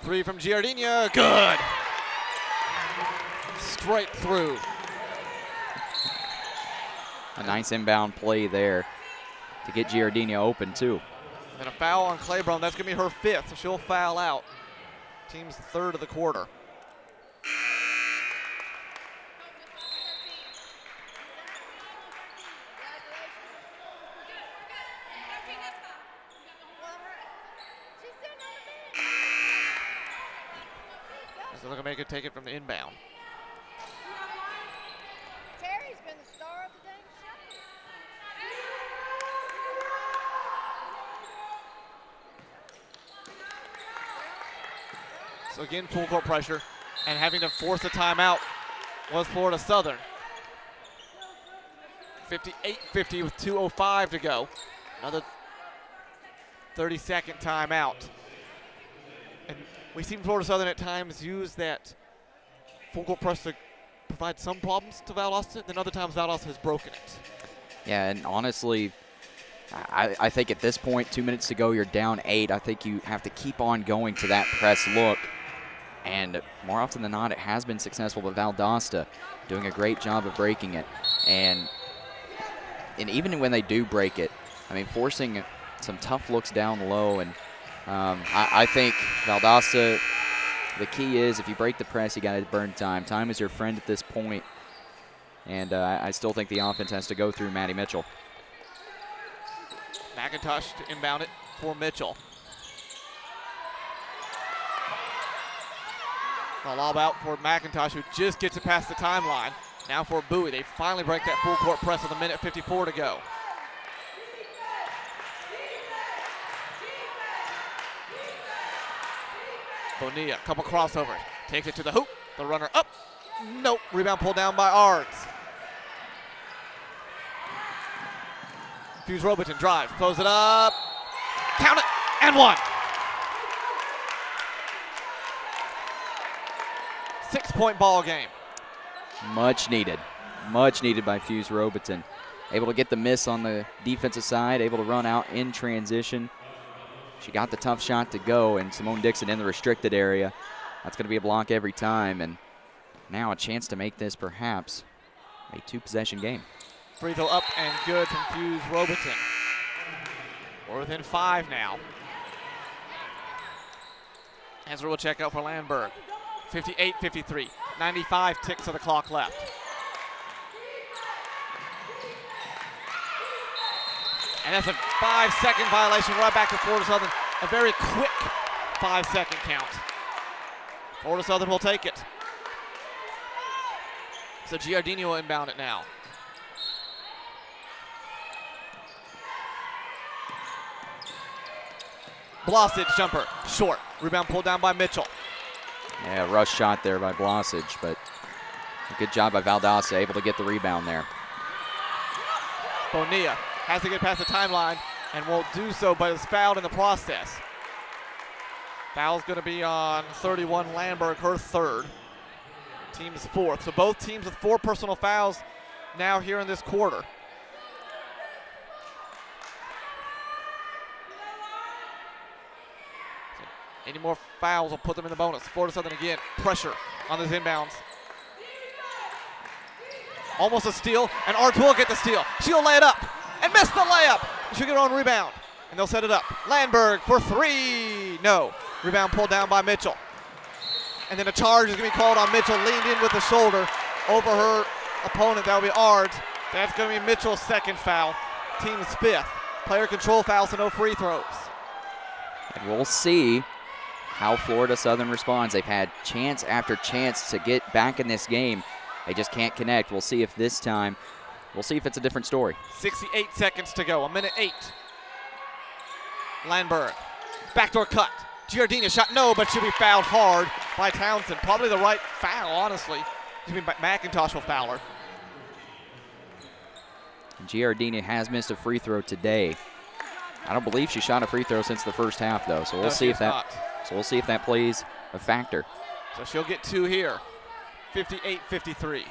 Three from Giardino, good. Straight through. A nice inbound play there to get Giardino open too. And a foul on Claiborne. That's going to be her 5th, so she'll foul out. Team's 3rd of the quarter. So they're going to make it take it from the inbound. Terry's been the star of the dang show. So again, full court pressure, and having to force a timeout was Florida Southern. 58-50 with 2:05 to go. Another 30-second timeout. And we've seen Florida Southern at times use that full court press to provide some problems to Valdosta, then other times Valdosta has broken it. Yeah, and honestly, I think at this point, 2 minutes to go, you're down 8. I think you have to keep on going to that press look. And more often than not, it has been successful, but Valdosta doing a great job of breaking it. And even when they do break it, I mean, forcing some tough looks down low. And I think Valdosta, the key is if you break the press, you got to burn time. Time is your friend at this point. And I still think the offense has to go through Maddie Mitchell. McIntosh to inbound it for Mitchell. Ball all out for McIntosh, who just gets it past the timeline. Now for Bowie. They finally break that full court press with 1:54 to go. Bonilla, couple crossovers. Takes it to the hoop. The runner up. Nope. Rebound pulled down by Ards. Fuse Robertson drives. Throws it up. Count it. And one. 6-point ball game. Much needed by Fuse Robertson. Able to get the miss on the defensive side, able to run out in transition. She got the tough shot to go, and Simone Dixon in the restricted area. That's going to be a block every time, and now a chance to make this perhaps a 2-possession game. Free throw up and good from Fuse Robertson. We're within 5 now. Ezra will check out for Landberg. 58-53, 95 ticks of the clock left. And that's a 5-second violation right back to Florida Southern. A very quick 5-second count. Florida Southern will take it. So Giardini will inbound it now. Blasic jumper, short. Rebound pulled down by Mitchell. Yeah, rush shot there by Blasic, but a good job by Valdosta, able to get the rebound there. Bonilla has to get past the timeline and will do so, but is fouled in the process. Foul's going to be on 31 Landberg, her third. Team's fourth. So both teams with 4 personal fouls now here in this quarter. Any more fouls will put them in the bonus. Florida Southern again, pressure on those inbounds. Almost a steal, and Arts will get the steal. She'll lay it up and miss the layup. She'll get her own rebound, and they'll set it up. Landberg for 3. No. Rebound pulled down by Mitchell. And then a charge is going to be called on Mitchell. Leaned in with the shoulder over her opponent. That will be Ards. That's going to be Mitchell's second foul. Team's 5th. Player control foul, so no free throws. And we'll see how Florida Southern responds. They've had chance after chance to get back in this game. They just can't connect. We'll see if this time, we'll see if it's a different story. 68 seconds to go, 1:08. Landberg, backdoor cut. Giardina shot, no, but she'll be fouled hard by Townsend. Probably the right foul, honestly. McIntosh will foul her. Giardina has missed a free throw today. I don't believe she shot a free throw since the first half, though. So we'll see if that. So we'll see if that plays a factor. So she'll get 2 here. 58-53.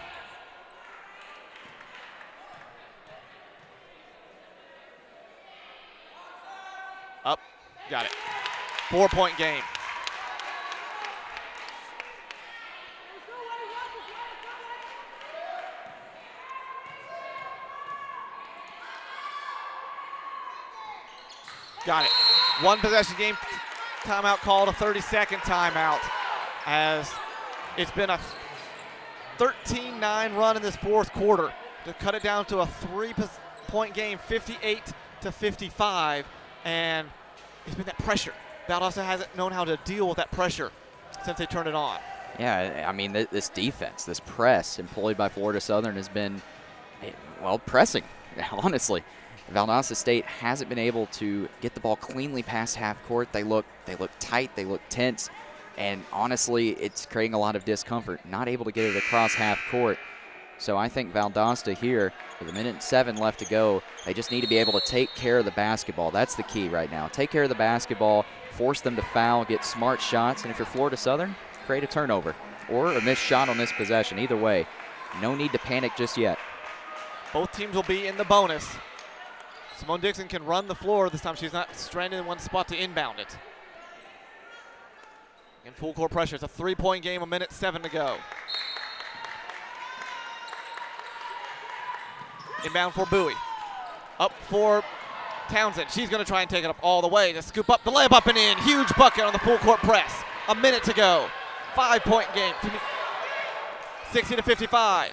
Up, got it. 4-point game. Got it. 1 possession game. Timeout called, a 30-second timeout, as it's been a 13-9 run in this 4th quarter to cut it down to a 3-point game, 58-55, and it's been that pressure. Valdosta hasn't known how to deal with that pressure since they turned it on. Yeah, I mean, this defense, this press employed by Florida Southern has been, well, pressing, honestly. Valdosta State hasn't been able to get the ball cleanly past half court. They look tight, they look tense, and honestly, it's creating a lot of discomfort, not able to get it across half court. So I think Valdosta here, with 1:07 left to go, they just need to be able to take care of the basketball. That's the key right now. Take care of the basketball, force them to foul, get smart shots, and if you're Florida Southern, create a turnover or a missed shot on this possession. Either way, no need to panic just yet. Both teams will be in the bonus. Simone Dixon can run the floor this time. She's not stranded in one spot to inbound it. In full court pressure. It's a 3-point game, 1:07 to go. Inbound for Bowie. Up for Townsend. She's going to try and take it up all the way to scoop up the layup up and in. Huge bucket on the full court press. A minute to go. 5-point game. 60-55.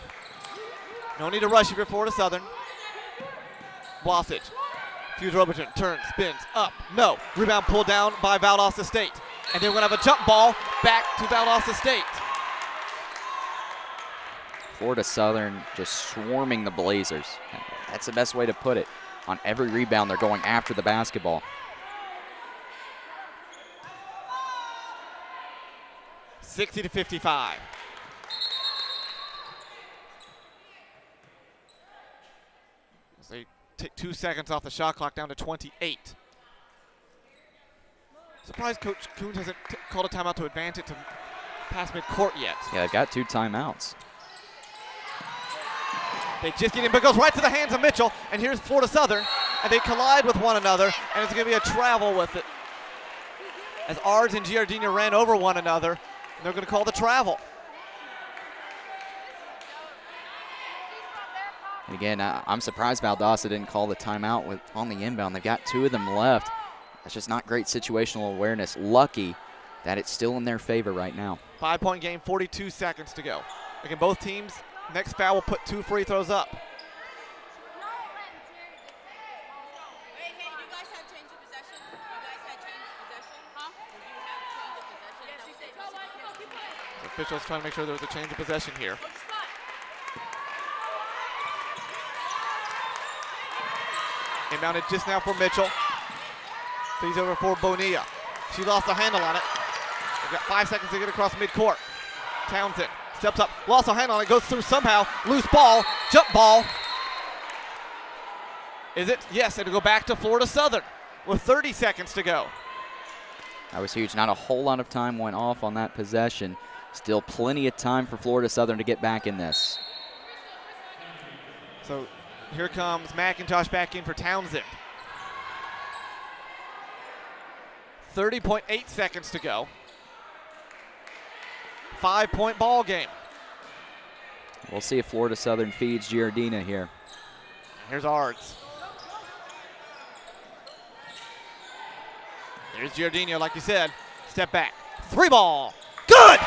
No need to rush if you're Florida Southern. Blasic. Fuse Robertson turns, spins, up, no. Rebound pulled down by Valdosta State. And then we're going to have a jump ball back to Valdosta State. Florida Southern just swarming the Blazers. That's the best way to put it. On every rebound, they're going after the basketball. $60-55. As they take 2 seconds off the shot clock, down to 28. Surprised Coach Coons hasn't called a timeout to advance it to past midcourt yet. Yeah, they've got 2 timeouts. They just get in, but it goes right to the hands of Mitchell. And here's Florida Southern, and they collide with one another, and it's going to be a travel with it. As Ards and Giardina ran over one another, and they're going to call the travel. And again, I'm surprised Valdosta didn't call the timeout on the inbound. They've got 2 of them left. That's just not great situational awareness. Lucky that it's still in their favor right now. 5-point game, 42 seconds to go. Again, both teams, next foul will put 2 free throws up. The officials trying to make sure there was a change of possession here. Inbounded just now for Mitchell. Feeds over for Bonilla. She lost the handle on it. They've got 5 seconds to get across midcourt. Townsend steps up, lost the handle on it, goes through somehow. Loose ball, jump ball. Is it? Yes, it'll go back to Florida Southern with 30 seconds to go. That was huge. Not a whole lot of time went off on that possession. Still plenty of time for Florida Southern to get back in this. So here comes McIntosh back in for Townsend. 30.8 seconds to go. 5-point ball game. We'll see if Florida Southern feeds Giardina here. Here's Ards. Here's Giardina, like you said. Step back. 3 ball. Good!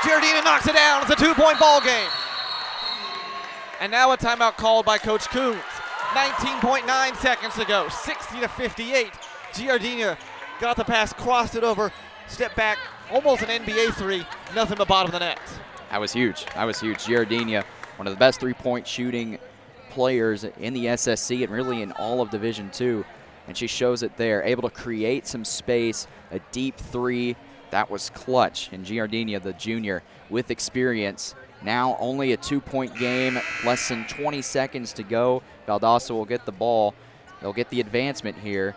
Giardina knocks it down. It's a 2-point ball game. And now a timeout called by Coach Coons. 19.9 seconds to go. 60-58. Giardina got the pass, crossed it over, step back, almost an NBA 3, nothing but bottom of the net. That was huge. That was huge. Giardina, one of the best 3-point shooting players in the SSC and really in all of Division II. And she shows it there, able to create some space, a deep 3. That was clutch. And Giardina, the junior, with experience. Now only a 2-point game, less than 20 seconds to go. Valdosta will get the ball. They'll get the advancement here.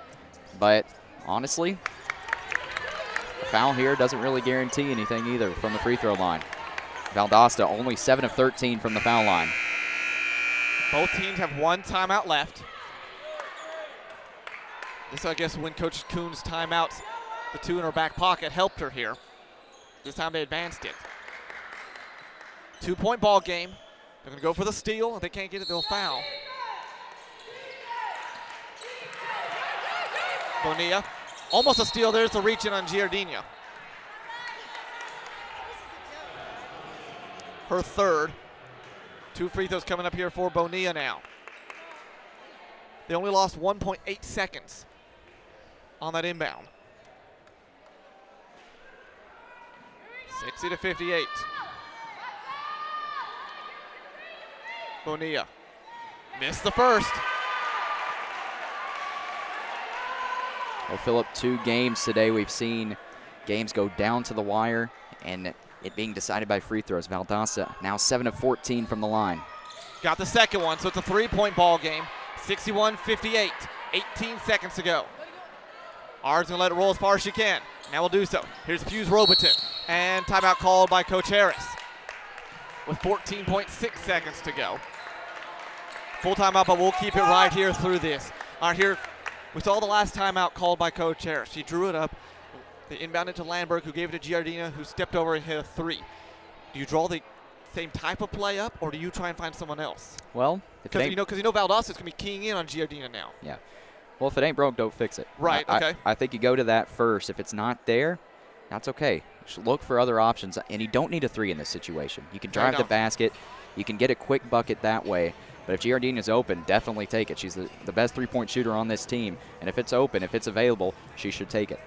But honestly, a foul here doesn't really guarantee anything either from the free throw line. Valdosta only 7 of 13 from the foul line. Both teams have 1 timeout left. This, I guess, when Coach Coons' timeouts, the 2 in her back pocket helped her here. This time they advanced it. 2-point ball game. They're going to go for the steal. If they can't get it, they'll foul. Bonilla, almost a steal. There's the reach in on Giardina. Her 3rd. 2 free throws coming up here for Bonilla now. They only lost 1.8 seconds on that inbound. 60-58. Bonilla missed the first. Well, Philip, 2 games today. We've seen games go down to the wire and it being decided by free throws. Valdosta now 7 of 14 from the line. Got the second one, so it's a 3-point ball game. 61-58, 18 seconds to go. Ard's gonna let it roll as far as she can. Now we'll do so. Here's Fuse Robertson, and timeout called by Coach Harris. with 14.6 seconds to go. Full timeout, but we'll keep it right here through this. All right, here we saw the last timeout called by Coach Harris. She drew it up. They inbounded to Landberg, who gave it to Giardina, who stepped over and hit a 3. Do you draw the same type of play up, or do you try and find someone else? Well, because you know Valdosta is going to be keying in on Giardina now. Yeah. Well, if it ain't broke, don't fix it. Right, okay. I think you go to that first. If it's not there, that's okay. Just look for other options, and you don't need a 3 in this situation. You can drive the basket. You can get a quick bucket that way. But if Giardina's open, definitely take it. She's the best three-point shooter on this team. And if it's open, if it's available, she should take it.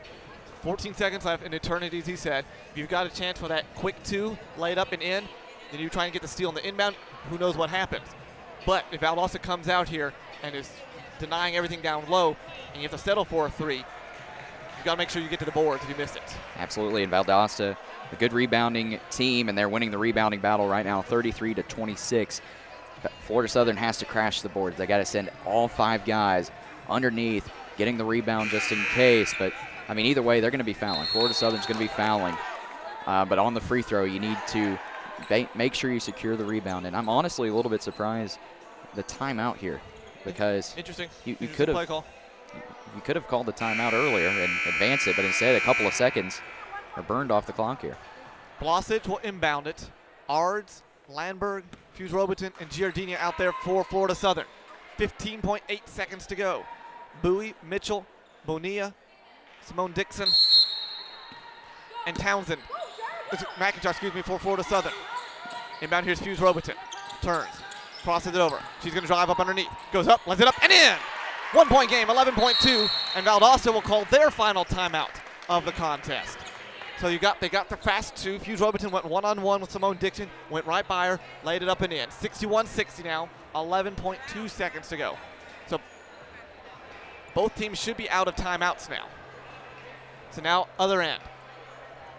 14 seconds left in eternity, as he said. If you've got a chance for that quick 2, lay it up and in, then you try and get the steal on the inbound, who knows what happens. But if Valdosta comes out here and is denying everything down low, and you have to settle for a 3, you've got to make sure you get to the boards if you miss it. Absolutely, and Valdosta, a good rebounding team, and they're winning the rebounding battle right now, 33-26. Florida Southern has to crash the boards. They got to send all 5 guys underneath, getting the rebound just in case. But, I mean, either way, they're going to be fouling. Florida Southern's going to be fouling. But on the free throw, you need to make sure you secure the rebound. And I'm honestly a little bit surprised the timeout here because interesting. You could have called the timeout earlier and advanced it, but instead a couple of seconds are burned off the clock here. Blasic will inbound it. Ards, Landberg, Fuse Robertson, and Giardina out there for Florida Southern. 15.8 seconds to go. Bowie, Mitchell, Bonilla, Simone Dixon, and Townsend. McIntosh, excuse me, for Florida Southern. Inbound here's Fuse Robertson. Turns, crosses it over. She's going to drive up underneath. Goes up, lets it up, and in! 1-point game, 11.2, and Valdosta will call their final timeout of the contest. So they got the fast 2. Fuse Robertson went one-on-one with Simone Dixon, went right by her, laid it up and in. 61-60 now, 11.2 seconds to go. So both teams should be out of timeouts now. So now other end.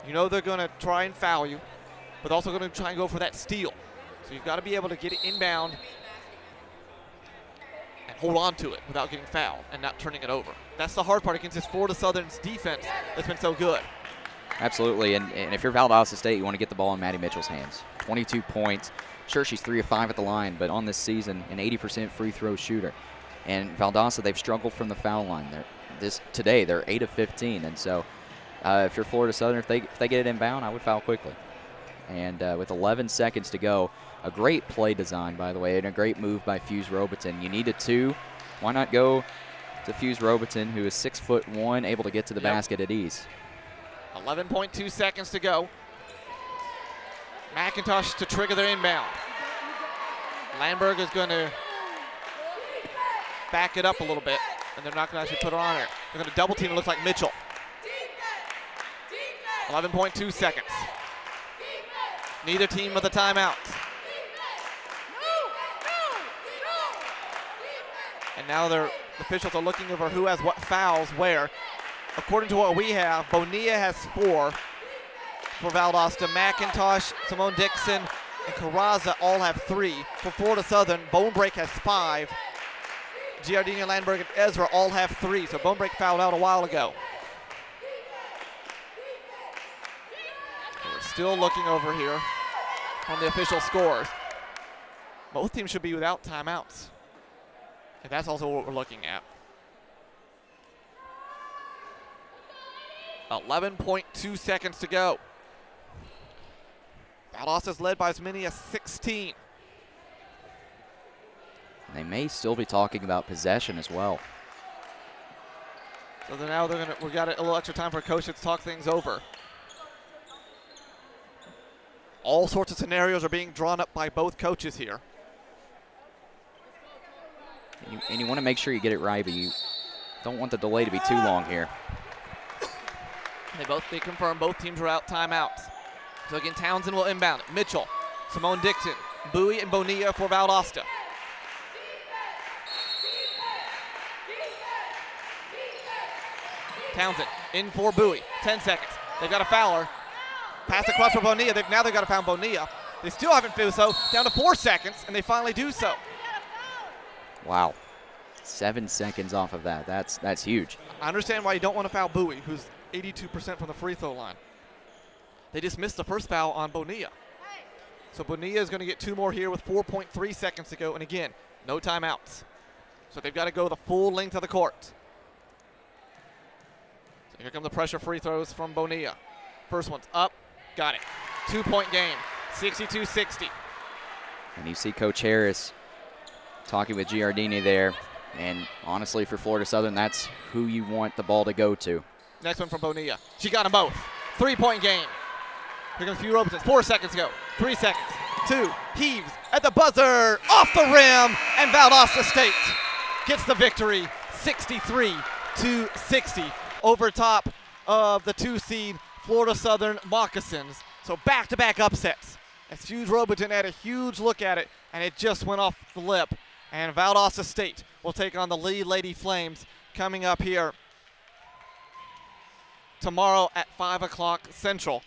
You know they're going to try and foul you, but also going to try and go for that steal. So you've got to be able to get it inbound and hold on to it without getting fouled and not turning it over. That's the hard part against this Florida Southern's defense that's been so good. Absolutely, and if you're Valdosta State, you want to get the ball in Maddie Mitchell's hands. 22 points. Sure, she's 3 of 5 at the line, but on this season, an 80% free throw shooter. And Valdosta, they've struggled from the foul line. Today, they're 8 of 15, and so if you're Florida Southern, if they get it inbound, I would foul quickly. And with 11 seconds to go, a great play design, by the way, and a great move by Fuse Robertson. You need a 2. Why not go to Fuse Robertson, who is 6'1", able to get to the basket at ease? 11.2 seconds to go. McIntosh to trigger their inbound. Landberg is going to back it up a little bit, and they're not going to actually put it on her. They're going to double team. It looks like Mitchell. 11.2 seconds. Neither team with a timeout. And now the officials are looking over who has what fouls where. According to what we have, Bonilla has 4 for Valdosta. McIntosh, Simone Dixon, and Carraza all have 3. For Florida Southern, Bonebreak has 5. Giardina, Landberg, and Ezra all have 3. So Bonebreak fouled out a while ago. So we're still looking over here on the official scores. Both teams should be without timeouts. And that's also what we're looking at. 11.2 seconds to go. Valdosta's led by as many as 16. They may still be talking about possession as well. So then now we got a little extra time for Coach to talk things over. All sorts of scenarios are being drawn up by both coaches here. And you want to make sure you get it right, but you don't want the delay to be too long here. They confirm both teams are out timeouts. So again, Townsend will inbound it. Mitchell, Simone Dixon, Bowie, and Bonilla for Valdosta. Townsend in for Bowie. 10 seconds. They've got a fouler. Pass across for Bonilla. Now they've got to foul Bonilla. They still haven't filled so. Down to 4 seconds, and they finally do so. Wow. 7 seconds off of that. That's huge. I understand why you don't want to foul Bowie, who's 82% from the free throw line. They just missed the first foul on Bonilla. So Bonilla is going to get 2 more here with 4.3 seconds to go. And again, no timeouts. So they've got to go the full length of the court. So here come the pressure free throws from Bonilla. First one's up. Got it. 2-point game. 62-60. And you see Coach Harris talking with Giardini there. And honestly, for Florida Southern, that's who you want the ball to go to. Next one from Bonilla. She got them both. 3-point game. Here comes Hugh Robertson. 4 seconds to go. 3 seconds. 2. Heaves at the buzzer. Off the rim. And Valdosta State gets the victory. 63-60 over top of the 2 seed Florida Southern Moccasins. So back-to-back upsets. As Hugh Robertson had a huge look at it, and it just went off the lip. And Valdosta State will take on the Lee Lady Flames coming up here tomorrow at 5 o'clock Central,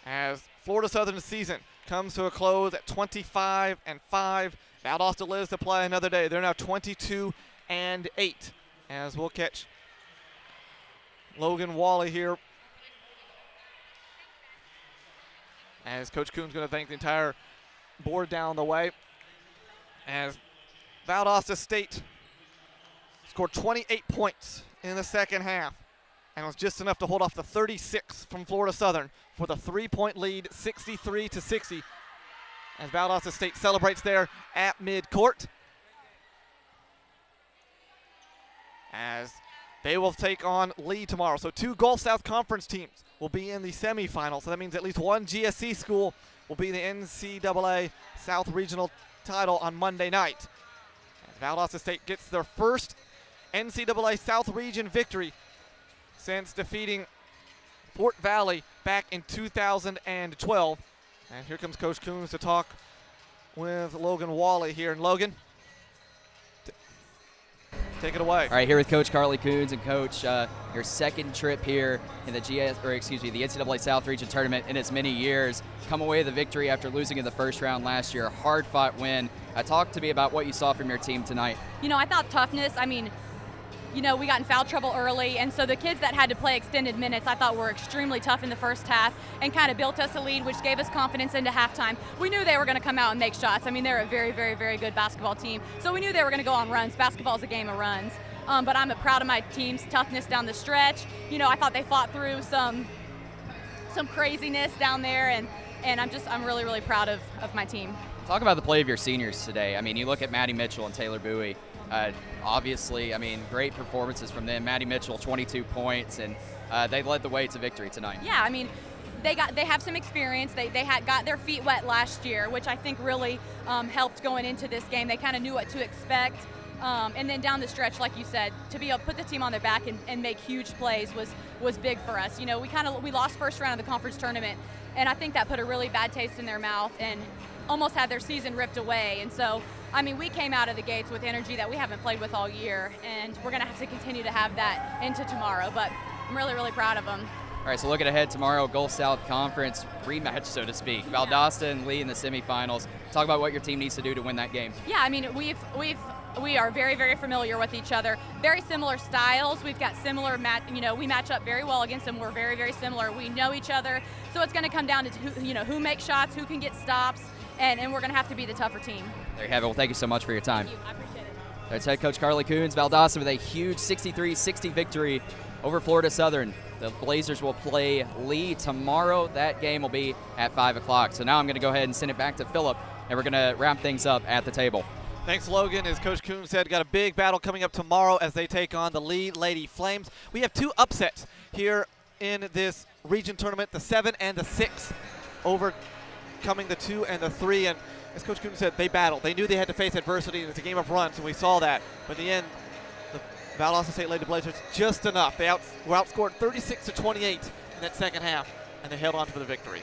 as Florida Southern's season comes to a close at 25-5. Valdosta lives to play another day. They're now 22-8. As we'll catch Logan Wally here, as Coach Coon's going to thank the entire board down the way, as Valdosta State scored 28 points in the second half, and it was just enough to hold off the 36 from Florida Southern for the 3-point lead, 63-60, as Valdosta State celebrates there at midcourt, as they will take on Lee tomorrow. So 2 Gulf South Conference teams will be in the semifinals, so that means at least 1 GSC school will be in the NCAA South Regional title on Monday night. As Valdosta State gets their first NCAA South Region victory since defeating Fort Valley back in 2012. And here comes Coach Coons to talk with Logan Wally here. And Logan, take it away. All right, here with Coach Carly Coons. And Coach, your second trip here in the the NCAA South Region Tournament in as many years. Come away with a victory after losing in the first round last year. Hard-fought win. Talk to me about what you saw from your team tonight. You know, I thought toughness. I mean, you know, we got in foul trouble early, and so the kids that had to play extended minutes I thought were extremely tough in the first half and kind of built us a lead, which gave us confidence into halftime. We knew they were going to come out and make shots. I mean, they're a very, very, very good basketball team, so we knew they were going to go on runs. Basketball is a game of runs. But I'm proud of my team's toughness down the stretch. You know, I thought they fought through some craziness down there, and I'm really, really proud of my team. Talk about the play of your seniors today. I mean, you look at Maddie Mitchell and Taylor Bowie. Obviously, I mean, great performances from them. Maddie Mitchell, 22 points, and they led the way to victory tonight. Yeah, I mean, they have some experience. They got their feet wet last year, which I think really helped going into this game. They kind of knew what to expect. And then down the stretch, like you said, to be able to put the team on their back and make huge plays was big for us. You know, we lost first round of the conference tournament, and I think that put a really bad taste in their mouth and almost had their season ripped away. And so, I mean, we came out of the gates with energy that we haven't played with all year, and we're going to have to continue to have that into tomorrow. But I'm really, really proud of them. All right, so looking ahead tomorrow, Gulf South Conference rematch, so to speak. Yeah. Valdosta and Lee in the semifinals. Talk about what your team needs to do to win that game. Yeah, I mean, we are very, very familiar with each other. Very similar styles. We've got similar, we match up very well against them. We're very, very similar. We know each other. So it's going to come down to who makes shots, who can get stops, and we're going to have to be the tougher team. There you have it. Well, thank you so much for your time. Thank you. I appreciate it. That's head coach Carly Coons. Valdosta with a huge 63-60 victory over Florida Southern. The Blazers will play Lee tomorrow. That game will be at 5 o'clock. So now I'm going to go ahead and send it back to Philip, and we're going to wrap things up at the table. Thanks, Logan. As Coach Coons said, got a big battle coming up tomorrow as they take on the Lee Lady Flames. We have 2 upsets here in this region tournament, the 7 and the 6, overcoming the 2 and the 3. And as Coach Coons said, they battled. They knew they had to face adversity, and it's a game of runs, and we saw that. But in the end, the Valdosta State Lady Blazers just enough. They were outscored 36-28 in that second half, and they held on for the victory.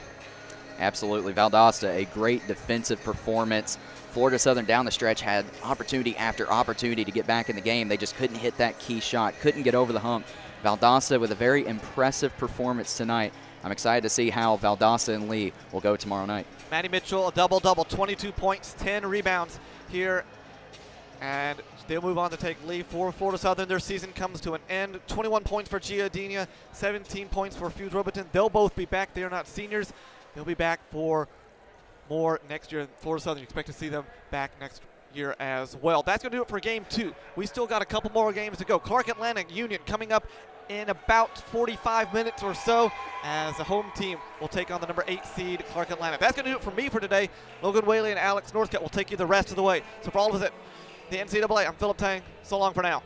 Absolutely. Valdosta, a great defensive performance. Florida Southern down the stretch had opportunity after opportunity to get back in the game. They just couldn't hit that key shot, couldn't get over the hump. Valdosta with a very impressive performance tonight. I'm excited to see how Valdosta and Lee will go tomorrow night. Maddie Mitchell, a double-double, 22 points, 10 rebounds here. And they'll move on to take Lee for Florida Southern. Their season comes to an end. 21 points for Giardini, 17 points for Fuse Robertson. They'll both be back. They are not seniors. They'll be back for more next year. Florida Southern, you expect to see them back next year as well. That's going to do it for Game 2. We still got a couple more games to go. Clark Atlantic Union coming up in about 45 minutes or so as the home team will take on the number 8 seed Clark Atlantic. That's going to do it for me for today. Logan Whaley and Alex Northcutt will take you the rest of the way. So for all of us at the NCAA, I'm Philip Tang. So long for now.